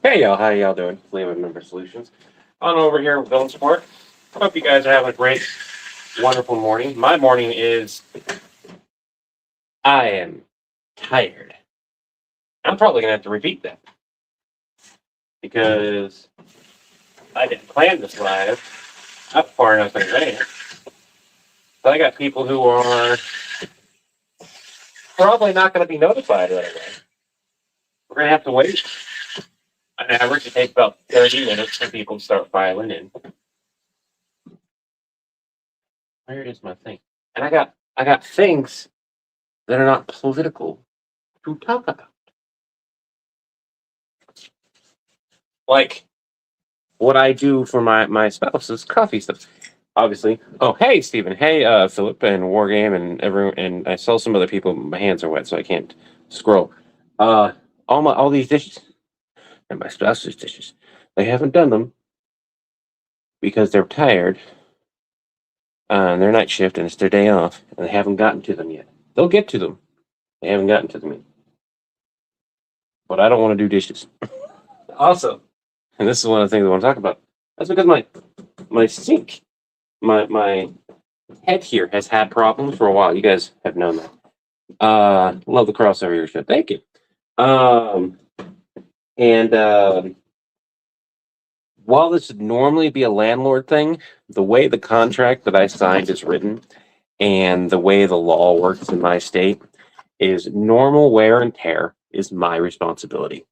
Hey y'all, how y'all doing? Levi Member Solutions. On over here with Villain Support. Hope you guys are having a great, wonderful morning. My morning is I am tired. I'm probably gonna have to repeat that because I didn't plan this live up far enough in advance. But I got people who are probably not gonna be notified right away. We're gonna have to wait. On average, it takes about 30 minutes for people to start filing in. Where is my thing? And I got things that are not political to talk about. Like what I do for my spouse's coffee stuff. Obviously. Oh, hey Stephen. Hey Philip and Wargame and everyone, and I saw some other people. My hands are wet, so I can't scroll. Uh all these dishes and my spouse's dishes. They haven't done them because they're tired on their night shift and it's their day off and they haven't gotten to them yet. They'll get to them. They haven't gotten to them yet. But I don't want to do dishes. Also, and this is one of the things I want to talk about. That's because my sink, my head here has had problems for a while. You guys have known that. Love the crossover your show. Thank you. And while this would normally be a landlord thing, the way the contract that I signed is written and the way the law works in my state is normal wear and tear is my responsibility.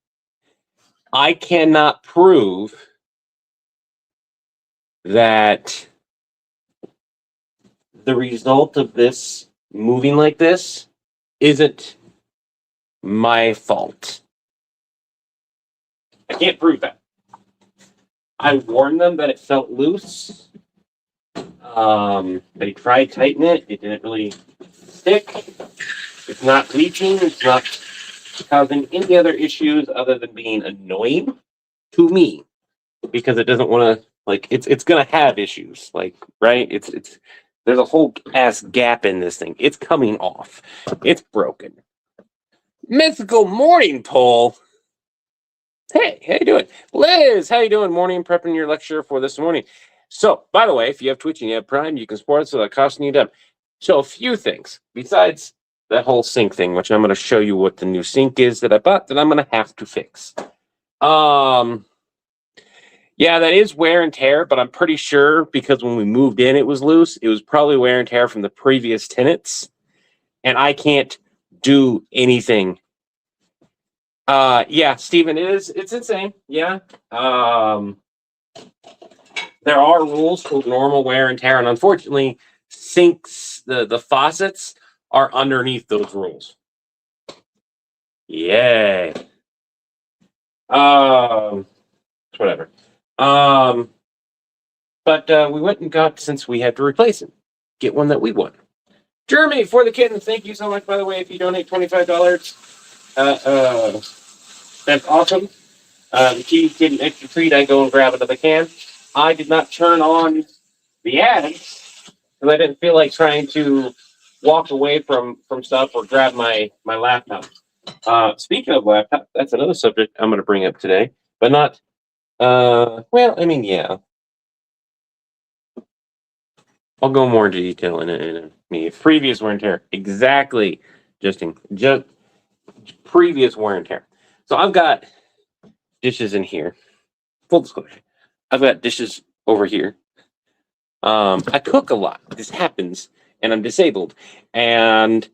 I cannot prove that the result of this moving like this isn't my fault. I can't prove that. I warned them that it felt loose. They tried to tighten it. It didn't really stick. It's not leaking. It's not causing any other issues other than being annoying to me because it doesn't want to, like, it's gonna have issues, like, right? It's there's a whole ass gap in this thing. It's coming off. It's broken. Mythical morning poll. Hey, how you doing? Liz, how you doing? Morning, prepping your lecture for this morning. So, by the way, if you have Twitch and you have Prime, you can support us without costing you a dime. So, a few things besides that whole sync thing, which I'm going to show you what the new sync is that I bought that I'm going to have to fix. Yeah, that is wear and tear, but I'm pretty sure because when we moved in, it was loose. It was probably wear and tear from the previous tenants, and I can't do anything. Yeah, Stephen, it's insane. Yeah. There are rules for normal wear and tear, and unfortunately, sinks, the faucets are underneath those rules. Yay. Whatever. But we went and got, since we had to replace it, get one that we want. Jeremy, for the kitten, thank you so much, by the way, if you donate $25. That's awesome. If you get an extra treat, I go and grab another can. I did not turn on the ads because I didn't feel like trying to walk away from stuff or grab my laptop. Speaking of laptop, that's another subject I'm going to bring up today, but not. Well, I mean, yeah. I'll go more into detail in a previous wear and tear. Exactly, just previous wear and tear. So I've got dishes in here. Full disclosure, I've got dishes over here. I cook a lot. This happens, and I'm disabled, and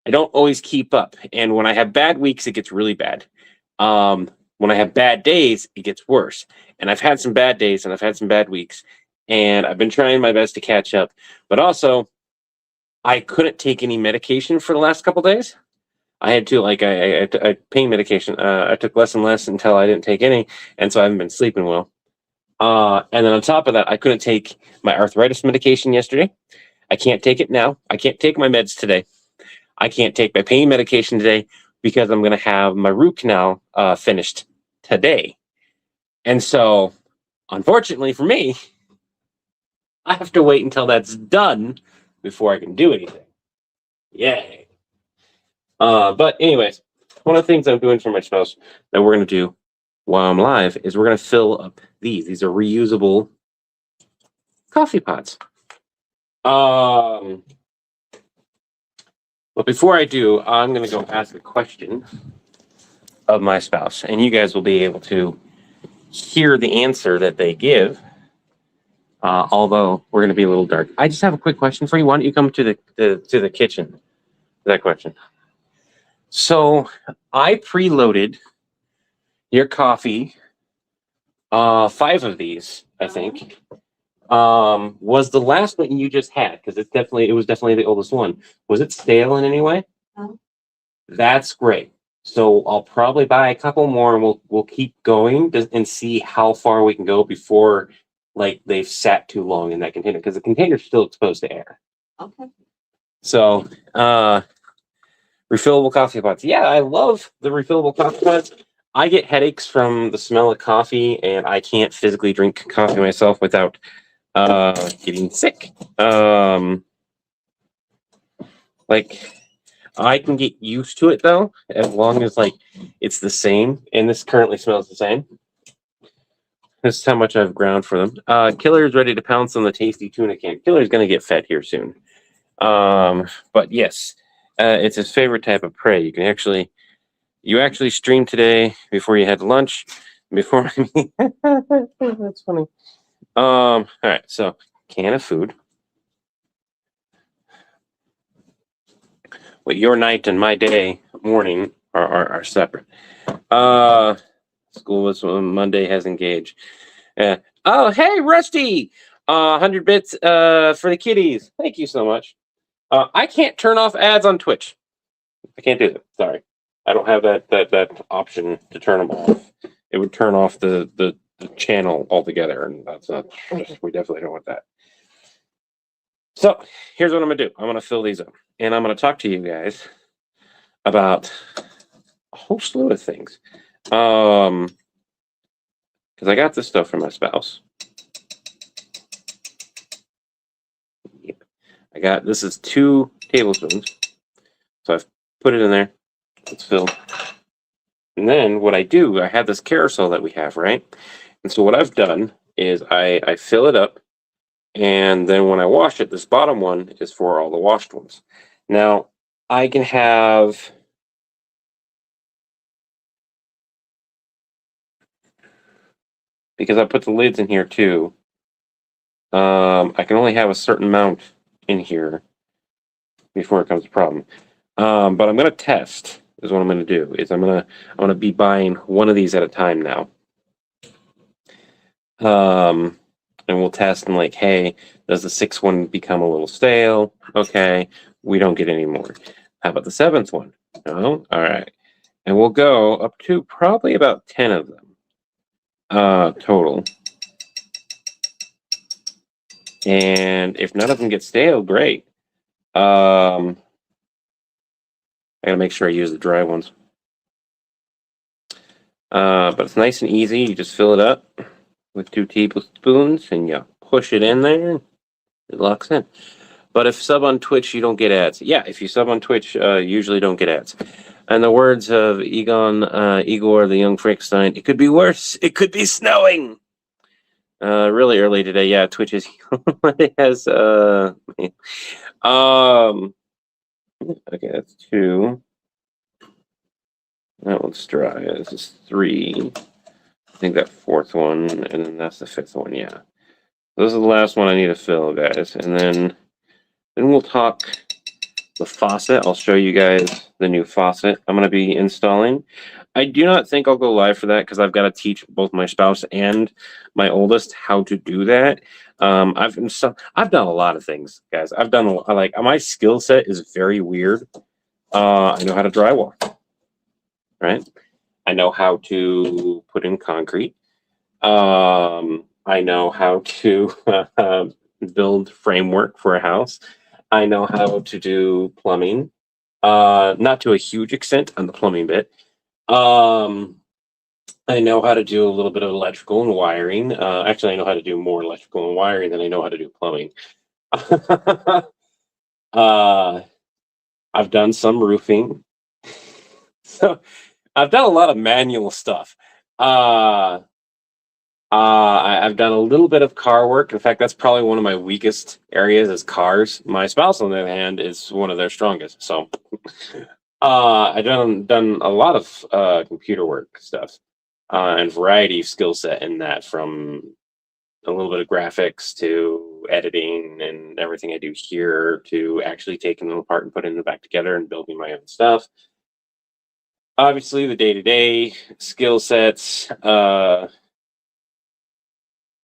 I don't always keep up. And when I have bad weeks, it gets really bad. When I have bad days, it gets worse. And I've had some bad days, and I've had some bad weeks, and I've been trying my best to catch up. But also, I couldn't take any medication for the last couple days. I had to, like, I pain medication. I took less and less until I didn't take any, and so I haven't been sleeping well. And then on top of that, I couldn't take my arthritis medication yesterday. I can't take it now. I can't take my meds today. I can't take my pain medication today because I'm going to have my root canal finished today. And so, unfortunately for me, I have to wait until that's done before I can do anything. Yay. But anyways, one of the things I'm doing for my spouse that we're going to do while I'm live is we're going to fill up these. These are reusable coffee pots. But before I do, I'm going to go ask a question of my spouse, and you guys will be able to hear the answer that they give. Although we're going to be a little dark. I just have a quick question for you. Why don't you come to the kitchen? That question. So I preloaded your coffee. 5 of these, I think. Was the last one you just had? Because it was definitely the oldest one. Was it stale in any way? No. That's great. So I'll probably buy a couple more, and we'll keep going and see how far we can go before like they've sat too long in that container, because the container's still exposed to air. Okay. So refillable coffee pots. Yeah, I love the refillable coffee pots. I get headaches from the smell of coffee, and I can't physically drink coffee myself without getting sick. Like I can get used to it though, as long as like it's the same, and this currently smells the same. This is how much I've ground for them. Killer's ready to pounce on the tasty tuna can. Killer's gonna get fed here soon. But yes, it's his favorite type of prey. You actually streamed today before you had lunch. Before that's funny. All right, so can of food. Well, your night and my day morning are separate. School was Monday has engaged. Oh, hey, Rusty! 100 bits for the kiddies. Thank you so much. I can't turn off ads on Twitch. I can't do that. Sorry, I don't have that option to turn them off. It would turn off the channel altogether, and that's not. We definitely don't want that. So here's what I'm gonna do. I'm gonna fill these up, and I'm gonna talk to you guys about a whole slew of things. Because I got this stuff from my spouse. Yep. This is 2 tablespoons. So I've put it in there. It's filled. And then what I do, I have this carousel that we have, right? And so what I've done is I fill it up, and then when I wash it, this bottom one is for all the washed ones. Now, I can have because I put the lids in here too. I can only have a certain amount in here before it becomes a problem. But I'm gonna test. Is what I'm gonna do. Is I'm gonna be buying one of these at a time now. And we'll test and like, hey, does the 6th one become a little stale? Okay, we don't get any more. How about the 7th one? No, all right. And we'll go up to probably about 10 of them total. And if none of them get stale, great. I gotta make sure I use the dry ones. But it's nice and easy. You just fill it up with 2 tablespoons, and you push it in there. It locks in. But if sub on Twitch, you don't get ads. Yeah, if you sub on Twitch, usually don't get ads. In the words of Igor the Young Frankenstein, it could be worse. It could be snowing. Really early today. Yeah, Twitch is it has okay, that's 2. That one's dry. This is 3. I think that 4th one, and then that's the 5th one. Yeah, this is the last one I need to fill, guys, and then we'll talk the faucet. I'll show you guys the new faucet I'm going to be installing. I do not think I'll go live for that because I've got to teach both my spouse and my oldest how to do that. I've done a lot of things, guys. I've done like my skill set is very weird. I know how to drywall, right? I know how to put in concrete. I know how to build framework for a house. I know how to do plumbing. Not to a huge extent on the plumbing bit. I know how to do a little bit of electrical and wiring. Actually, I know how to do more electrical and wiring than I know how to do plumbing. I've done some roofing. So I've done a lot of manual stuff. Uh, I've done a little bit of car work. In fact, that's probably one of my weakest areas is cars. My spouse, on the other hand, is one of their strongest. So, I've done a lot of computer work stuff, and variety of skill set in that, from a little bit of graphics to editing and everything I do here to actually taking them apart and putting them back together and building my own stuff. Obviously, the day-to-day skill sets. I'm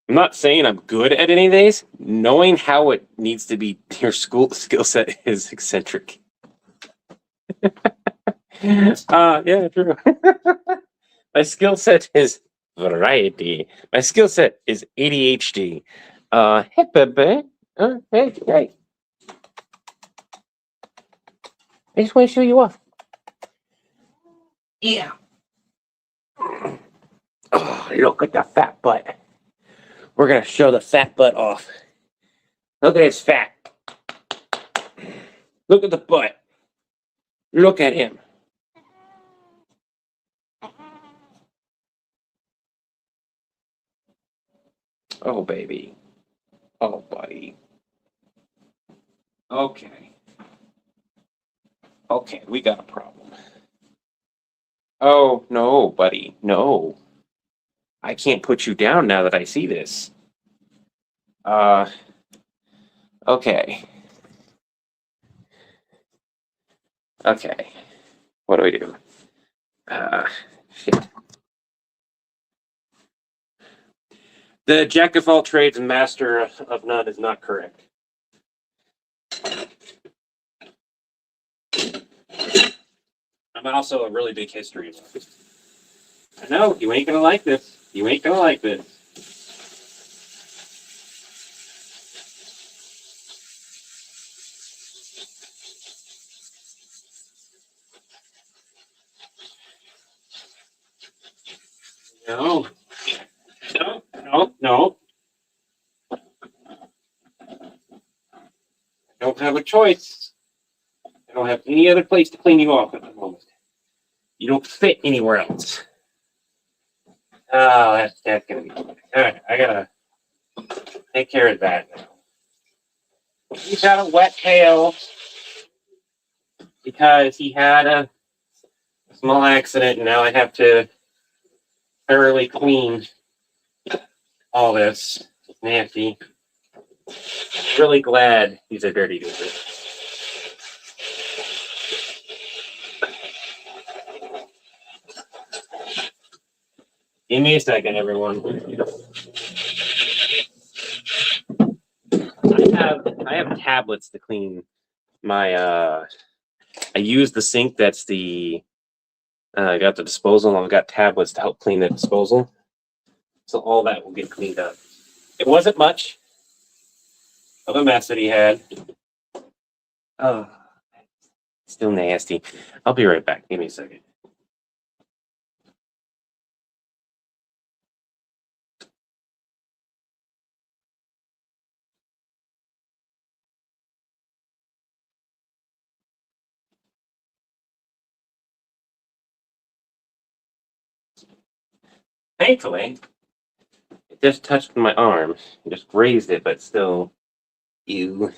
not saying I'm good at any of these. Knowing how it needs to be, your school skill set is eccentric. Yeah, true. My skill set is variety. My skill set is ADHD. Hey, baby. Hey. I just want to show you off. Yeah. Oh, look at the fat butt. We're going to show the fat butt off. Look at his fat. Look at the butt. Look at him. Oh, baby. Oh, buddy. Okay. Okay, we got a problem. Oh, no, buddy. No. I can't put you down now that I see this. Okay. Okay. What do we do? Shit. The jack of all trades and master of none is not correct. I'm also a really big history buff. I know, you ain't gonna like this. You ain't gonna like this. No. No. I don't have a choice. I don't have any other place to clean you off at the moment. You don't fit anywhere else. Oh, that's gonna be all right. I gotta take care of that now. He's got a wet tail because he had a small accident, and now I have to thoroughly clean all this. It's nasty. Really glad he's a dirty dude. Give me a second, everyone. I have tablets to clean my I use the sink that's the I got the disposal, and I've got tablets to help clean the disposal. So all that will get cleaned up. It wasn't much of a mess that he had. Oh, still nasty. I'll be right back. Give me a second. Thankfully, it just touched my arm. It just grazed it, but still, ew.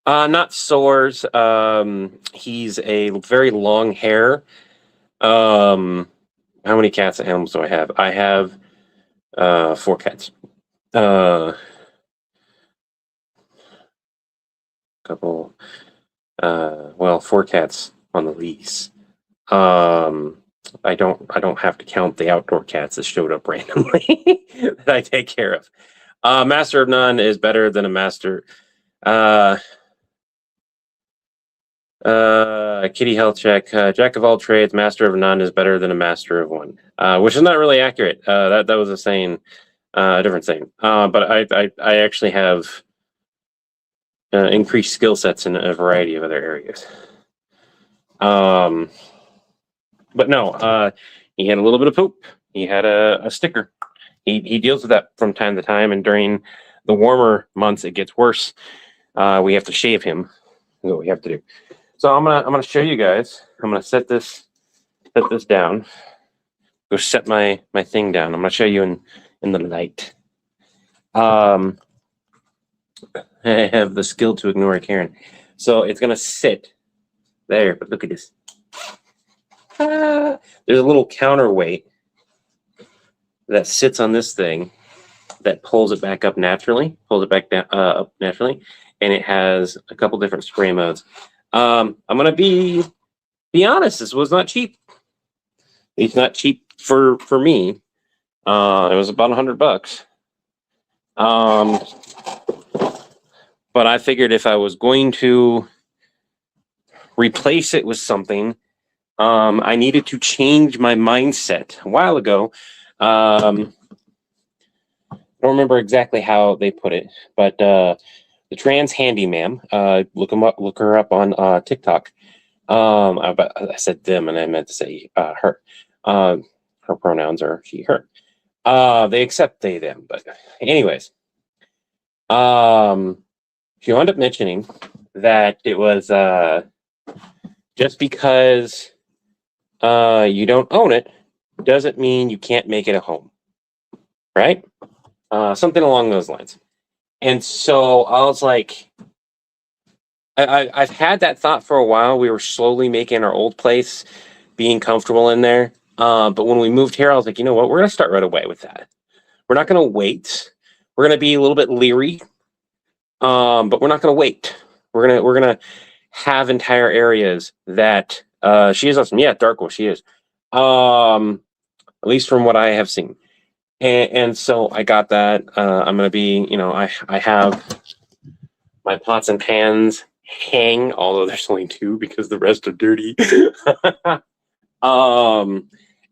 Not sores. He's a very long hair. How many cats and animals do I have? I have 4 cats. Couple. Well, 4 cats on the lease. I don't have to count the outdoor cats that showed up randomly that I take care of. Master of none is better than a master. Kitty health check. Jack of all trades, master of none is better than a master of one. Which is not really accurate. That was a saying, a different saying. But I actually have increased skill sets in a variety of other areas. But no, he had a little bit of poop. He had a sticker. He deals with that from time to time, and during the warmer months, it gets worse. We have to shave him. That's what we have to do. So I'm gonna show you guys. I'm gonna set this set this down. Go set my thing down. I'm gonna show you in the light. I have the skill to ignore Karen. So it's gonna sit there, but look at this. There's a little counterweight that sits on this thing that pulls it back up naturally, pulls it back down up naturally, and it has a couple different spray modes. I'm gonna be honest. This was not cheap. It's not cheap for me. It was about $100. But I figured if I was going to replace it with something, I needed to change my mindset. A while ago, I don't remember exactly how they put it, but the trans handyman, look her up on TikTok. I said them, and I meant to say her. Her pronouns are she, her. They accept they, them, but anyways, she wound up mentioning that it was just because you don't own it doesn't mean you can't make it a home, right? Something along those lines. And so I was like, I've had that thought for a while. We were slowly making our old place, being comfortable in there. But when we moved here, I was like, you know what? We're going to start right away with that. We're not going to wait. We're going to be a little bit leery, but we're not going to wait. We're gonna have entire areas that she is awesome. Yeah, Dark Wolf, she is. At least from what I have seen. And so I got that. I'm going to be, I have my pots and pans hang, although there's only two because the rest are dirty.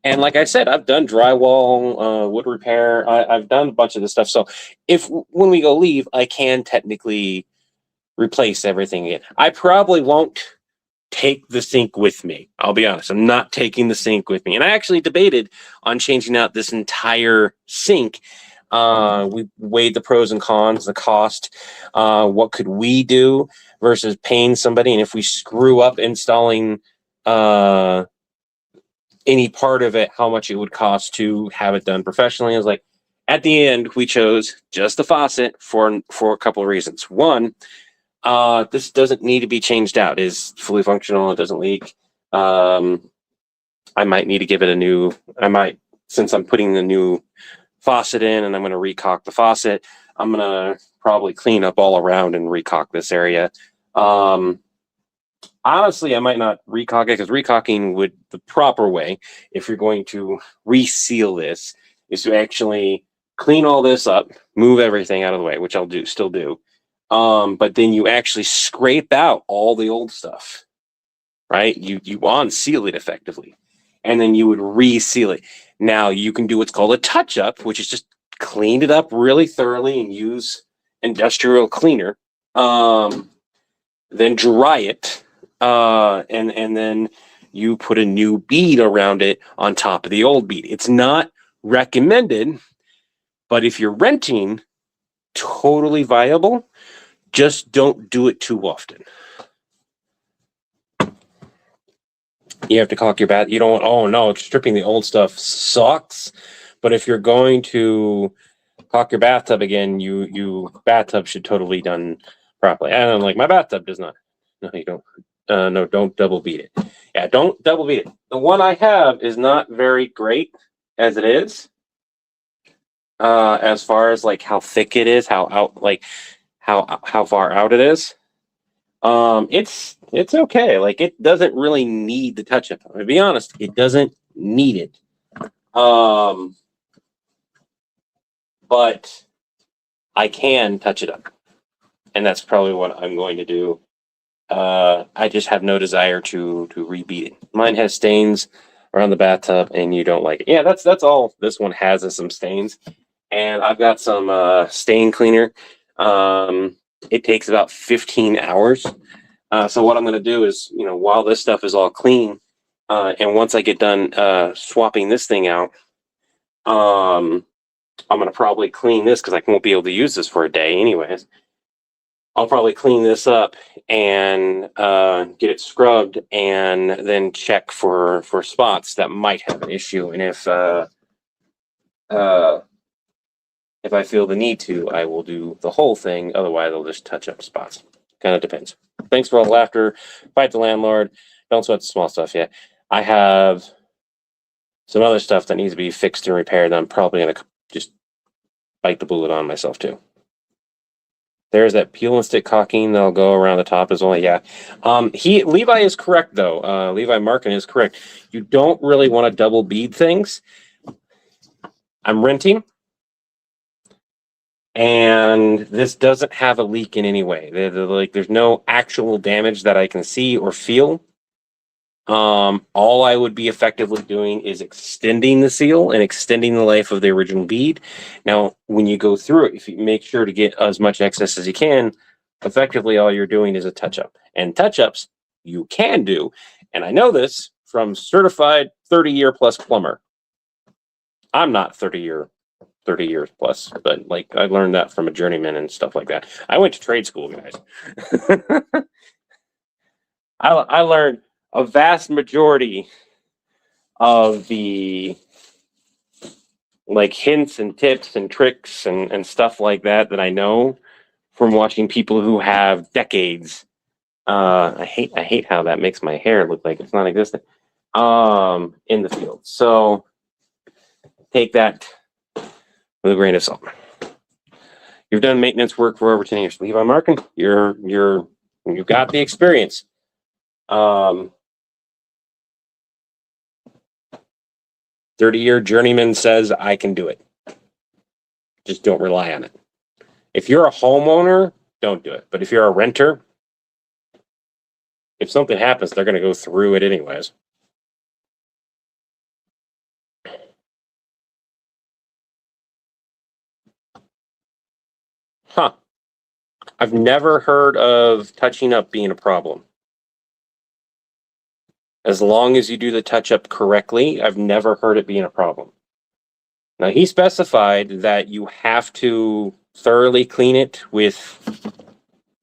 And like I said, I've done drywall, wood repair. I've done a bunch of this stuff. So when we go leave, I can technically replace everything again. I probably won't take the sink with me. I'll be honest. I'm not taking the sink with me. And I actually debated on changing out this entire sink. We weighed the pros and cons, the cost. What could we do versus paying somebody? And if we screw up installing any part of it, how much it would cost to have it done professionally. I was like, at the end, we chose just the faucet for a couple of reasons. One, this doesn't need to be changed out. It is fully functional. It doesn't leak. I might need to give it since I'm putting the new faucet in and I'm going to recock the faucet, I'm going to probably clean up all around and recock this area. Honestly, I might not recock it because recocking would, the proper way, if you're going to reseal this, is to actually clean all this up, move everything out of the way, which I'll still do. But then you actually scrape out all the old stuff, right? You unseal it effectively, and then you would reseal it. Now you can do what's called a touch-up, which is just clean it up really thoroughly and use industrial cleaner. Then dry it, and then you put a new bead around it on top of the old bead. It's not recommended, but if you're renting, totally viable. Just don't do it too often. You have to caulk your bath. You don't, oh no, stripping the old stuff sucks. But if you're going to caulk your bathtub again, bathtub should totally be done properly. I don't like my bathtub does not. No, you don't. No, don't double beat it. Yeah, don't double beat it. The one I have is not very great as it is. As far as like how thick it is, how far out it is. It's okay. Like it doesn't really need the touch up. To be honest, it doesn't need it. But I can touch it up, and that's probably what I'm going to do. I just have no desire to rebeat it. Mine has stains around the bathtub, and you don't like it. Yeah, that's all. This one has is some stains, and I've got some stain cleaner. It takes about 15 hours. So what I'm going to do is, while this stuff is all clean, and once I get done swapping this thing out, I'm going to probably clean this because I won't be able to use this for a day anyways. I'll probably clean this up and get it scrubbed, and then check for spots that might have an issue. And if I feel the need to, I will do the whole thing. Otherwise, I'll just touch up spots. Kind of depends. Thanks for all the laughter. Fight the landlord. Don't sweat the small stuff yet. I have some other stuff that needs to be fixed and repaired that I'm probably going to just bite the bullet on myself too. There's that peel and stick caulking that'll go around the top as well. Yeah. Levi is correct though. Levi Markin is correct. You don't really want to double bead things. I'm renting, and this doesn't have a leak in any way. There's no actual damage that I can see or feel. All I would be effectively doing is extending the seal and extending the life of the original bead. Now, when you go through it, if you make sure to get as much excess as you can, effectively all you're doing is a touch-up. And touch-ups you can do, and I know this from certified 30-year plus plumber. I'm not 30 years plus, but like I learned that from a journeyman and stuff like that. I went to trade school, guys. I learned a vast majority of the like hints and tips and tricks and stuff like that I know from watching people who have decades. I hate how that makes my hair look like it's non-existent in the field. So take that with a grain of salt. You've done maintenance work for over 10 years. Levi Markin, you've got the experience. 30-year journeyman says I can do it. Just don't rely on it. If you're a homeowner, don't do it. But if you're a renter, if something happens, they're going to go through it anyways. Huh. I've never heard of touching up being a problem. As long as you do the touch-up correctly, I've never heard it being a problem. Now, he specified that you have to thoroughly clean it with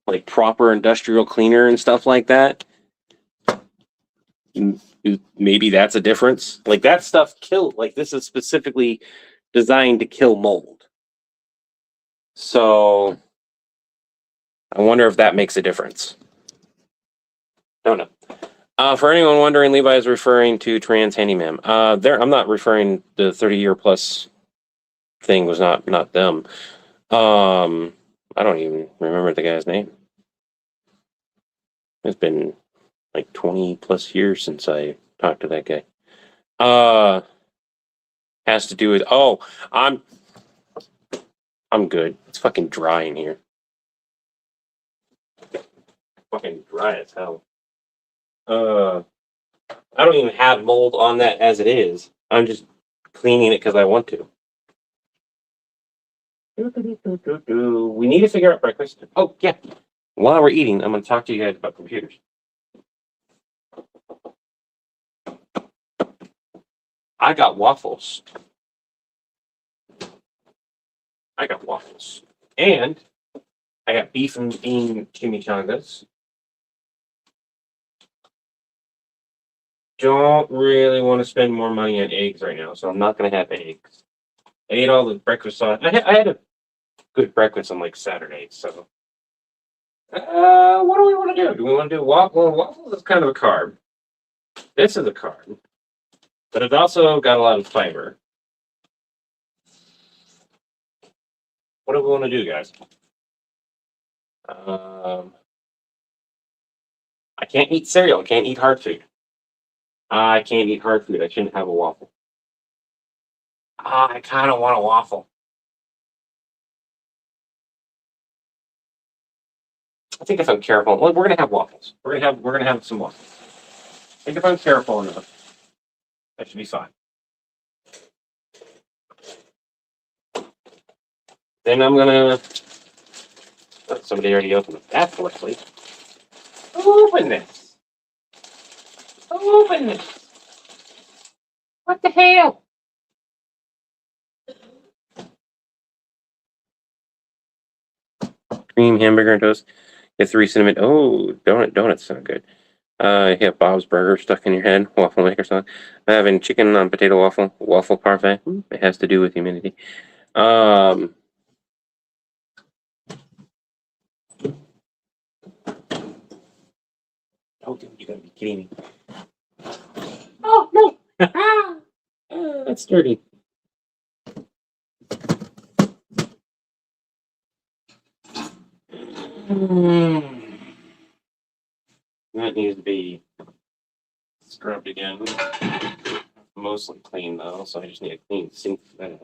like proper industrial cleaner and stuff like that. Maybe that's a difference. Like that stuff like this is specifically designed to kill mold. So I wonder if that makes a difference. Don't know. For anyone wondering, Levi is referring to Trans Handyman. I'm not referring the 30-year plus thing was not them. I don't even remember the guy's name. It's been like 20 plus years since I talked to that guy. Has to do with I'm good. It's fucking dry in here. Fucking dry as hell. I don't even have mold on that as it is. I'm just cleaning it because I want to. We need to figure out breakfast. Oh, yeah. While we're eating, I'm going to talk to you guys about computers. I got waffles. And I got beef and bean chimichangas. Don't really want to spend more money on eggs right now, so I'm not going to have eggs. I ate all the breakfast sauce. I had a good breakfast on like Saturday, so. What do we want to do? Do we want to do waffle? Waffle is kind of a carb. This is a carb, but it's also got a lot of fiber. What do we want to do, guys? I can't eat cereal. I can't eat hard food. I can't eat hard food. I shouldn't have a waffle. I kind of want a waffle. I think if I'm careful, well, we're gonna have waffles. We're gonna have some waffles. I think if I'm careful enough, that should be fine. Then I'm gonna. Oh, somebody already opened that for please. Open this. Open this. What the hell? cream hamburger and toast. Get 3 cinnamon. Oh, donuts sound good. You have Bob's Burger stuck in your head. Waffle maker song. Having chicken on potato waffle parfait. It has to do with humidity. Oh, dude, you gotta be kidding me. Oh no! That's dirty. That needs to be scrubbed again. Mostly clean though, so I just need a clean sink for that.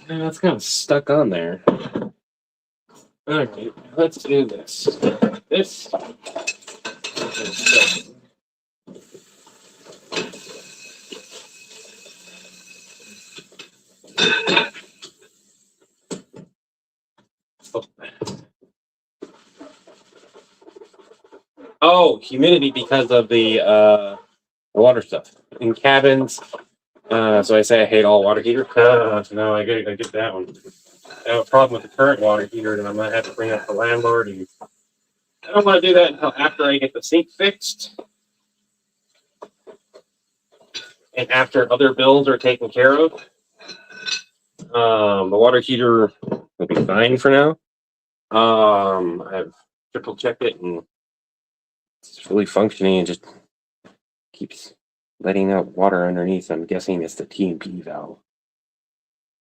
Yeah, that's kind of stuck on there. Alright, let's do this. This. Oh, humidity because of the water stuff in cabins. So I say I hate all water heater. So now I gotta get that one. I have a problem with the current water heater, and I might have to bring up the landlord. And I don't want to do that until after I get the sink fixed, and after other bills are taken care of. The water heater will be fine for now. I've triple checked it, and it's fully functioning, and just keeps letting out water underneath. I'm guessing it's the T&P valve.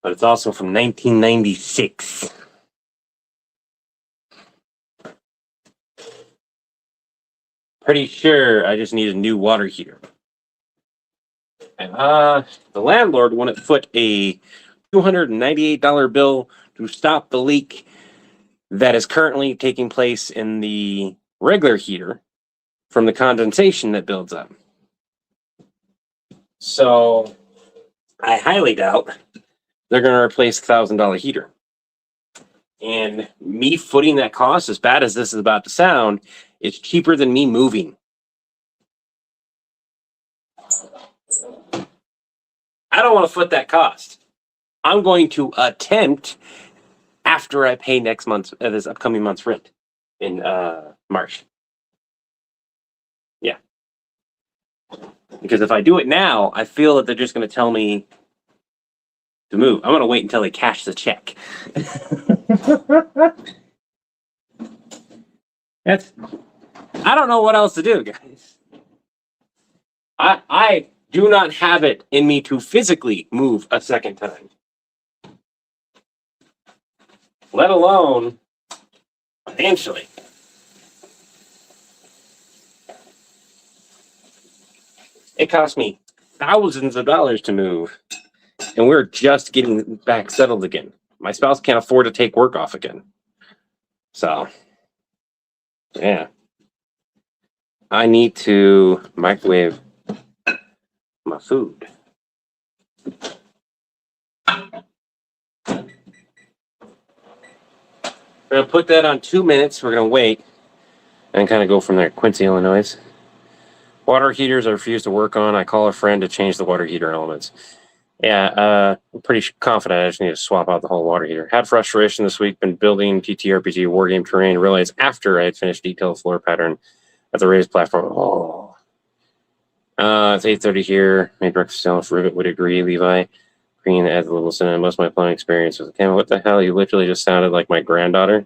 But it's also from 1996. Pretty sure I just need a new water heater. And the landlord wanted to foot a $298 bill to stop the leak that is currently taking place in the regular heater from the condensation that builds up. So I highly doubt they're going to replace the $1,000 heater. And me footing that cost, as bad as this is about to sound, is cheaper than me moving. I don't want to foot that cost. I'm going to attempt after I pay next month's this upcoming month's rent in March. Yeah. Because if I do it now, I feel that they're just going to tell me to move. I'm going to wait until they cash the check. I don't know what else to do, guys. I do not have it in me to physically move a second time, let alone financially. It cost me thousands of dollars to move, and we're just getting back settled again. My spouse can't afford to take work off again. So, yeah. I need to microwave my food. We're going to put that on 2 minutes. We're going to wait and kind of go from there. Quincy, Illinois. Water heaters I refuse to work on. I call a friend to change the water heater elements. Yeah, I'm pretty confident I just need to swap out the whole water heater. Had frustration this week, been building TTRPG wargame terrain, realized after I had finished detailed floor pattern at the raised platform. Oh. It's 8:30 here. Made breakfast sandwich. Rivet would agree. Levi. Green adds a little cinnamon. Most of my plumbing experience was, okay, what the hell? You literally just sounded like my granddaughter.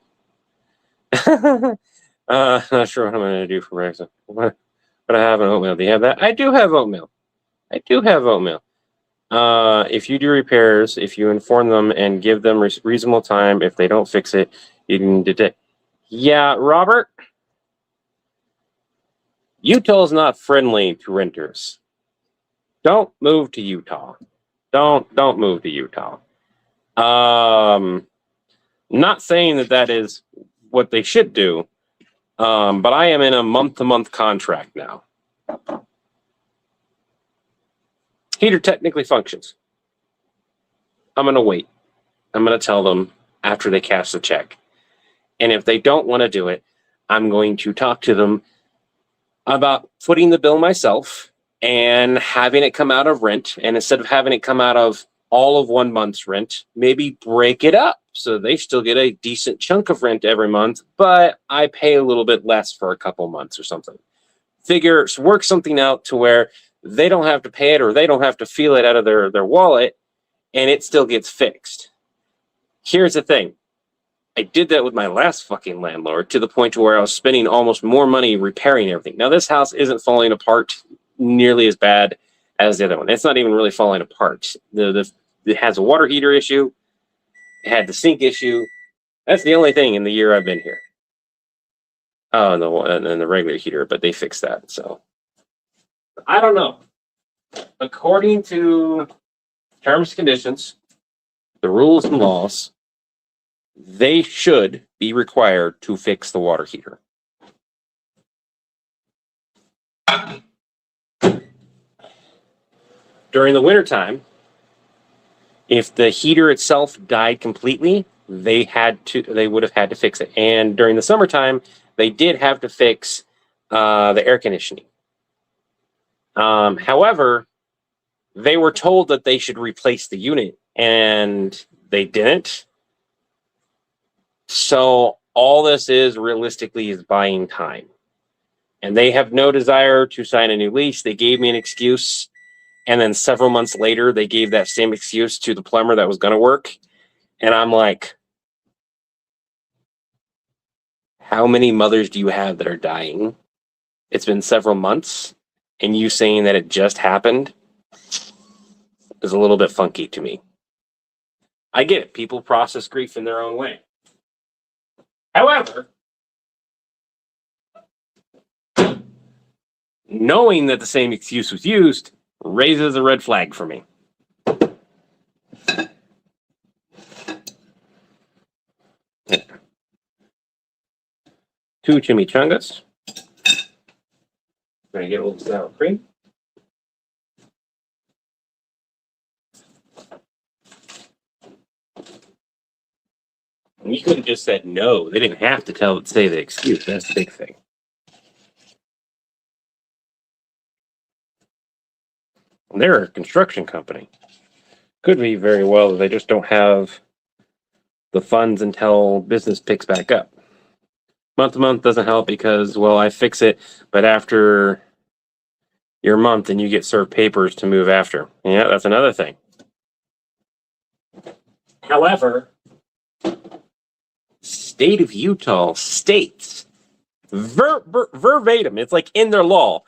Not sure what I'm going to do for breakfast. But I have an oatmeal. Do you have that? I do have oatmeal. If you do repairs, if you inform them and give them reasonable time, if they don't fix it, you can detect. Yeah, Robert. Utah's not friendly to renters. Don't move to Utah. Don't move to Utah. Not saying that is what they should do, but I am in a month-to-month contract now. Heater technically functions. I'm going to wait. I'm going to tell them after they cash the check. And if they don't want to do it, I'm going to talk to them about footing the bill myself and having it come out of rent. And instead of having it come out of all of 1 month's rent, maybe break it up so they still get a decent chunk of rent every month, but I pay a little bit less for a couple months or something. Work something out to where they don't have to pay it or they don't have to feel it out of their wallet, and it still gets fixed. Here's the thing. I did that with my last fucking landlord to the point to where I was spending almost more money repairing everything. Now, this house isn't falling apart nearly as bad as the other one. It's not even really falling apart. It has a water heater issue. It had the sink issue. That's the only thing in the year I've been here. Oh, and the regular heater, but they fixed that. So I don't know. According to terms and conditions, the rules and laws, they should be required to fix the water heater. During the wintertime, if the heater itself died completely, they would have had to fix it. And during the summertime, they did have to fix the air conditioning. However, they were told that they should replace the unit, and they didn't. So all this is realistically is buying time. And they have no desire to sign a new lease. They gave me an excuse. And then several months later, they gave that same excuse to the plumber that was going to work. And I'm like, how many mothers do you have that are dying? It's been several months. And you saying that it just happened is a little bit funky to me. I get it. People process grief in their own way. However, knowing that the same excuse was used raises a red flag for me. 2 chimichangas. Gonna get a little sour cream. And you could have just said no. They didn't have to say the excuse. That's the big thing. And they're a construction company. Could be very well that they just don't have the funds until business picks back up. Month to month doesn't help because, well, I fix it, but after your month, then you get served papers to move after. Yeah, that's another thing. However, state of Utah states verbatim, it's like in their law,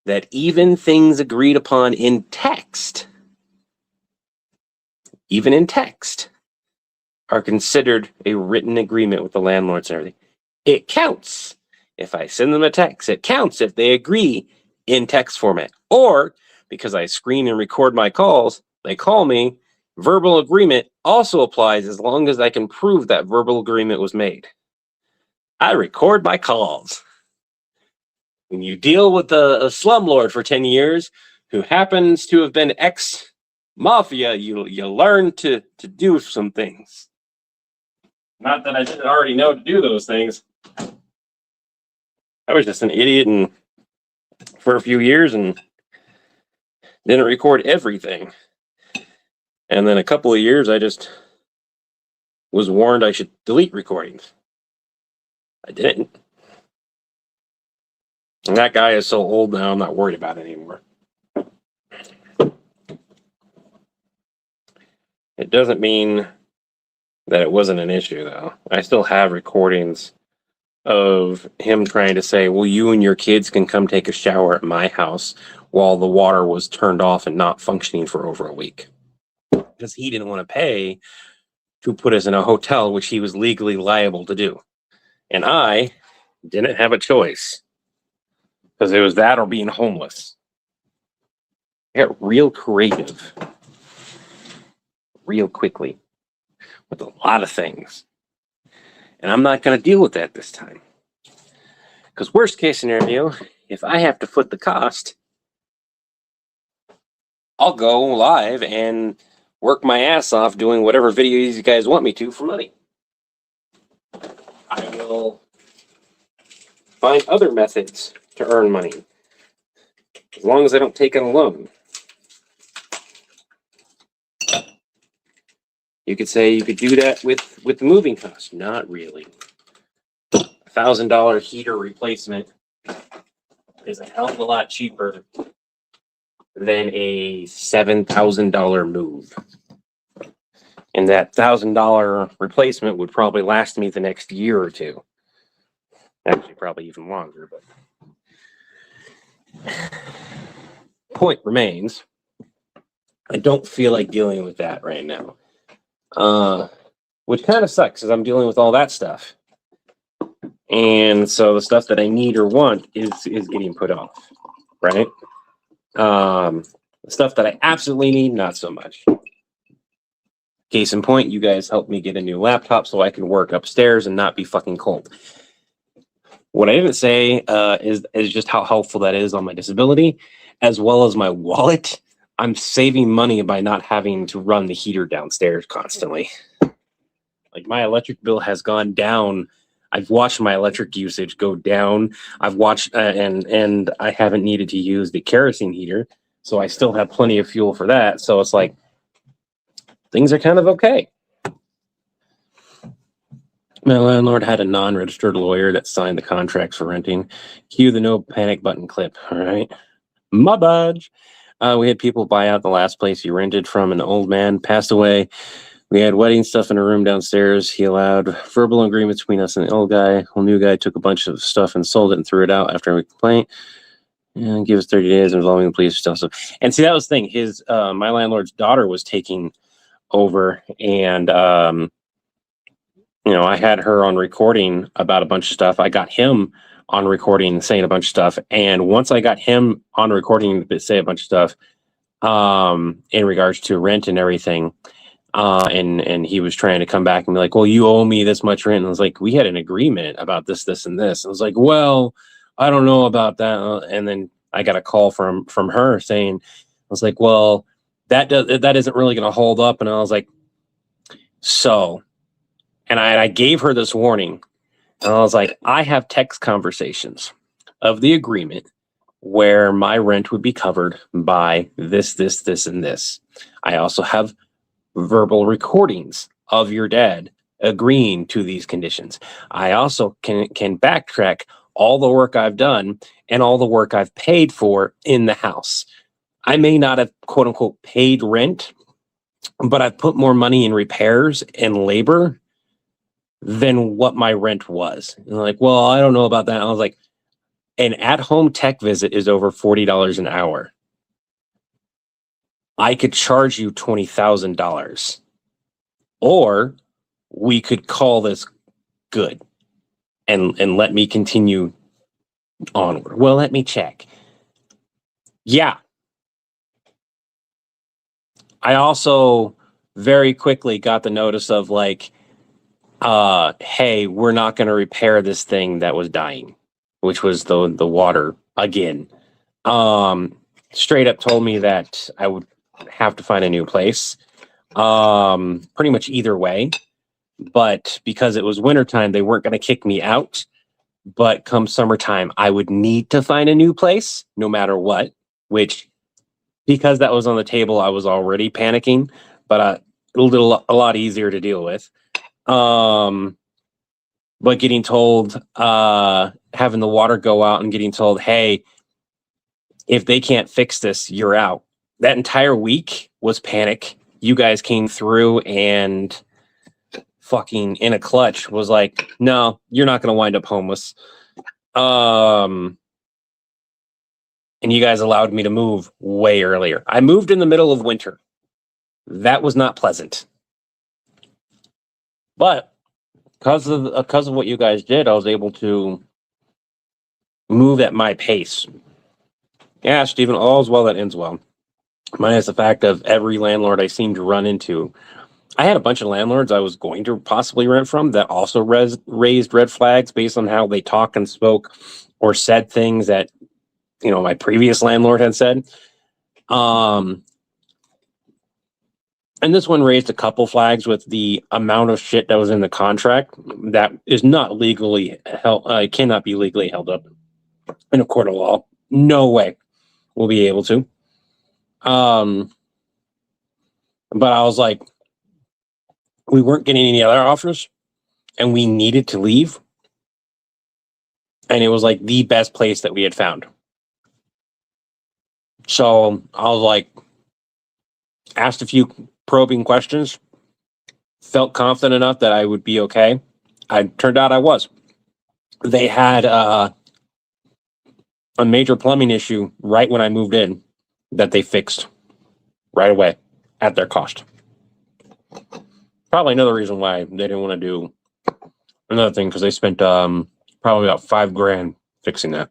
that even things agreed upon in text, even in text, are considered a written agreement with the landlords and everything. It counts. If I send them a text, it counts if they agree in text format. Or, because I screen and record my calls, they call me, verbal agreement also applies as long as I can prove that verbal agreement was made. I record my calls. When you deal with a slumlord for 10 years who happens to have been ex-mafia, you learn to do some things. Not that I didn't already know to do those things. I was just an idiot and for a few years and didn't record everything. And then a couple of years, I just was warned I should delete recordings. I didn't. And that guy is so old now, I'm not worried about it anymore. It doesn't mean that it wasn't an issue, though. I still have recordings of him trying to say, well, you and your kids can come take a shower at my house while the water was turned off and not functioning for over a week. Because he didn't want to pay to put us in a hotel, which he was legally liable to do. And I didn't have a choice. Because it was that or being homeless. I got real creative. Real quickly. With a lot of things. And I'm not going to deal with that this time. Because worst case scenario, if I have to foot the cost, I'll go live and work my ass off doing whatever videos you guys want me to for money. I will find other methods to earn money. As long as I don't take out a loan. You could say you could do that with the moving costs. Not really. $1,000 heater replacement is a hell of a lot cheaper than a $7,000 move. And that $1,000 replacement would probably last me the next year or two. Actually, probably even longer, but point remains, I don't feel like dealing with that right now. Which kind of sucks because I'm dealing with all that stuff. And so the stuff that I need or want is getting put off, right? The stuff that I absolutely need, not so much. Case in point, you guys helped me get a new laptop so I can work upstairs and not be fucking cold. What I didn't say is just how helpful that is on my disability, as well as my wallet. I'm saving money by not having to run the heater downstairs constantly. Like, my electric bill has gone down. I've watched my electric usage go down. I've watched and I haven't needed to use the kerosene heater, so I still have plenty of fuel for that. So it's like things are kind of okay. My landlord had a non-registered lawyer that signed the contracts for renting. Cue the no panic button clip. All right, my badge. We had people buy out the last place he rented from. An old man passed away. We had wedding stuff in a room downstairs. He allowed verbal agreements between us and the old guy. The new guy took a bunch of stuff and sold it and threw it out after a complaint. And give us 30 days involving the police stuff. So, and see, that was the thing. His my landlord's daughter was taking over, and I had her on recording about a bunch of stuff. I got him on recording saying a bunch of stuff, and once I got him on recording to say a bunch of stuff in regards to rent and everything. And he was trying to come back and be like, well, you owe me this much rent. And I was like, we had an agreement about this, this, and this. I was like, well, I don't know about that. And then I got a call from her saying, I was like, well, that isn't really going to hold up. And I was like, so, and I gave her this warning. And I was like, I have text conversations of the agreement where my rent would be covered by this, this, this, and this. I also have verbal recordings of your dad agreeing to these conditions. I also can backtrack all the work I've done and all the work I've paid for in the house. I may not have, quote unquote, paid rent, but I've put more money in repairs and labor than what my rent was. And they're like, well, I don't know about that. And I was like, an at-home tech visit is over $40 an hour. I could charge you $20,000, or we could call this good and let me continue onward. Well, let me check. Yeah. I also very quickly got the notice of like, hey, we're not going to repair this thing that was dying, which was the water again. Straight up told me that I would have to find a new place, pretty much either way. But because it was wintertime, they weren't going to kick me out. But come summertime, I would need to find a new place no matter what, which, because that was on the table, I was already panicking, but a lot easier to deal with. But getting told, having the water go out and getting told, hey, if they can't fix this, you're out. That entire week was panic. You guys came through and fucking in a clutch was like, no, you're not going to wind up homeless. And you guys allowed me to move way earlier. I moved in the middle of winter. That was not pleasant. But because of what you guys did, I was able to move at my pace. Yeah, Stephen, all's well that ends well. Minus the fact of every landlord I seem to run into. I had a bunch of landlords I was going to possibly rent from that also raised red flags based on how they talk and spoke or said things that, my previous landlord had said. And this one raised a couple flags with the amount of shit that was in the contract that is not legally cannot be legally held up. in a court of law. No way we'll be able to. But I was like, we weren't getting any other offers and we needed to leave. And it was like the best place that we had found. So I was like, asked a few probing questions, felt confident enough that I would be okay. Turned out I was. They had a major plumbing issue right when I moved in that they fixed right away at their cost. Probably another reason why they didn't want to do another thing, because they spent probably about $5,000 fixing that.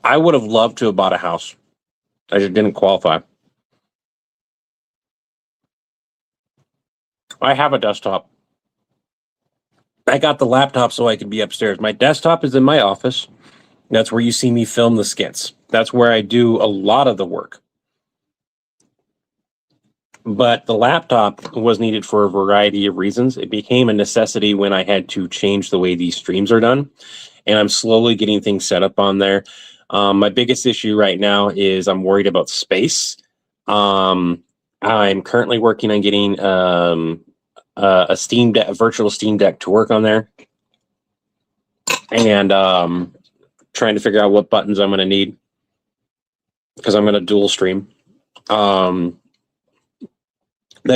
I would have loved to have bought a house. I just didn't qualify. I have a desktop. I got the laptop so I could be upstairs. My desktop is in my office. That's where you see me film the skits. That's where I do a lot of the work. But the laptop was needed for a variety of reasons. It became a necessity when I had to change the way these streams are done. And I'm slowly getting things set up on there. My biggest issue right now is I'm worried about space. I'm currently working on getting a Steam Deck, a virtual Steam Deck to work on there. And trying to figure out what buttons I'm going to need, because I'm going to dual stream. That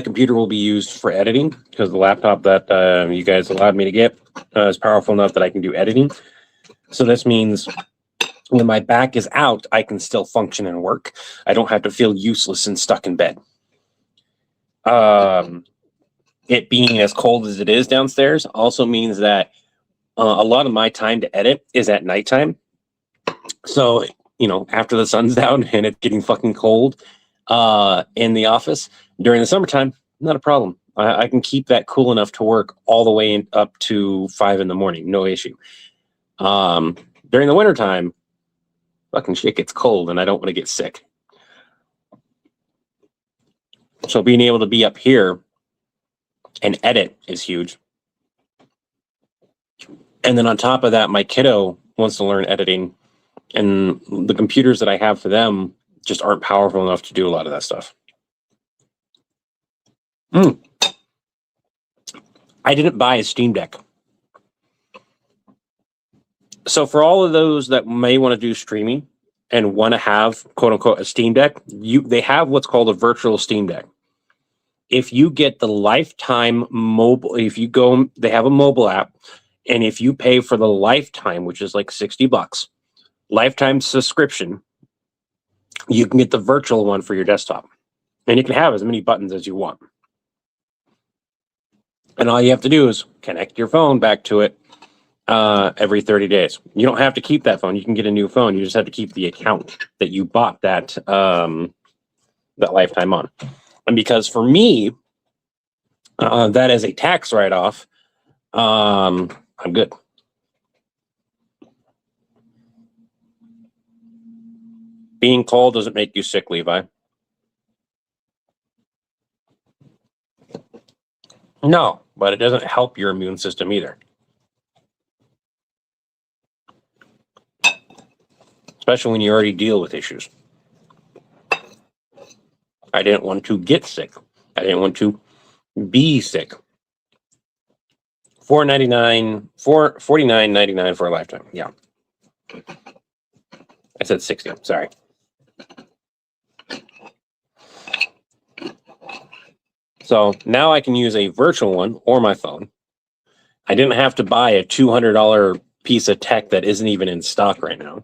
computer will be used for editing, because the laptop that you guys allowed me to get is powerful enough that I can do editing. So this means when my back is out, I can still function and work. I don't have to feel useless and stuck in bed. It being as cold as it is downstairs also means that a lot of my time to edit is at nighttime. So, after the sun's down and it's getting fucking cold in the office, during the summertime, not a problem. I can keep that cool enough to work all the way up to 5 a.m, no issue. During the wintertime, fucking shit gets cold and I don't want to get sick. So being able to be up here and edit is huge. And then on top of that, my kiddo wants to learn editing, and the computers that I have for them just aren't powerful enough to do a lot of that stuff. I didn't buy a Steam Deck. So for all of those that may want to do streaming and want to have, quote unquote, a Steam Deck, they have what's called a virtual Steam Deck. If you get the lifetime mobile, they have a mobile app, and if you pay for the lifetime, which is like $60, lifetime subscription, you can get the virtual one for your desktop, and you can have as many buttons as you want. And all you have to do is connect your phone back to it every 30 days. You don't have to keep that phone. You can get a new phone. You just have to keep the account that you bought that lifetime on. And because for me, that is a tax write-off, I'm good. Being cold doesn't make you sick, Levi. No, but it doesn't help your immune system either. Especially when you already deal with issues. I didn't want to get sick. I didn't want to be sick. $49.99 for a lifetime. Yeah. I said 60. Sorry. So now I can use a virtual one or my phone. I didn't have to buy a $200 piece of tech that isn't even in stock right now.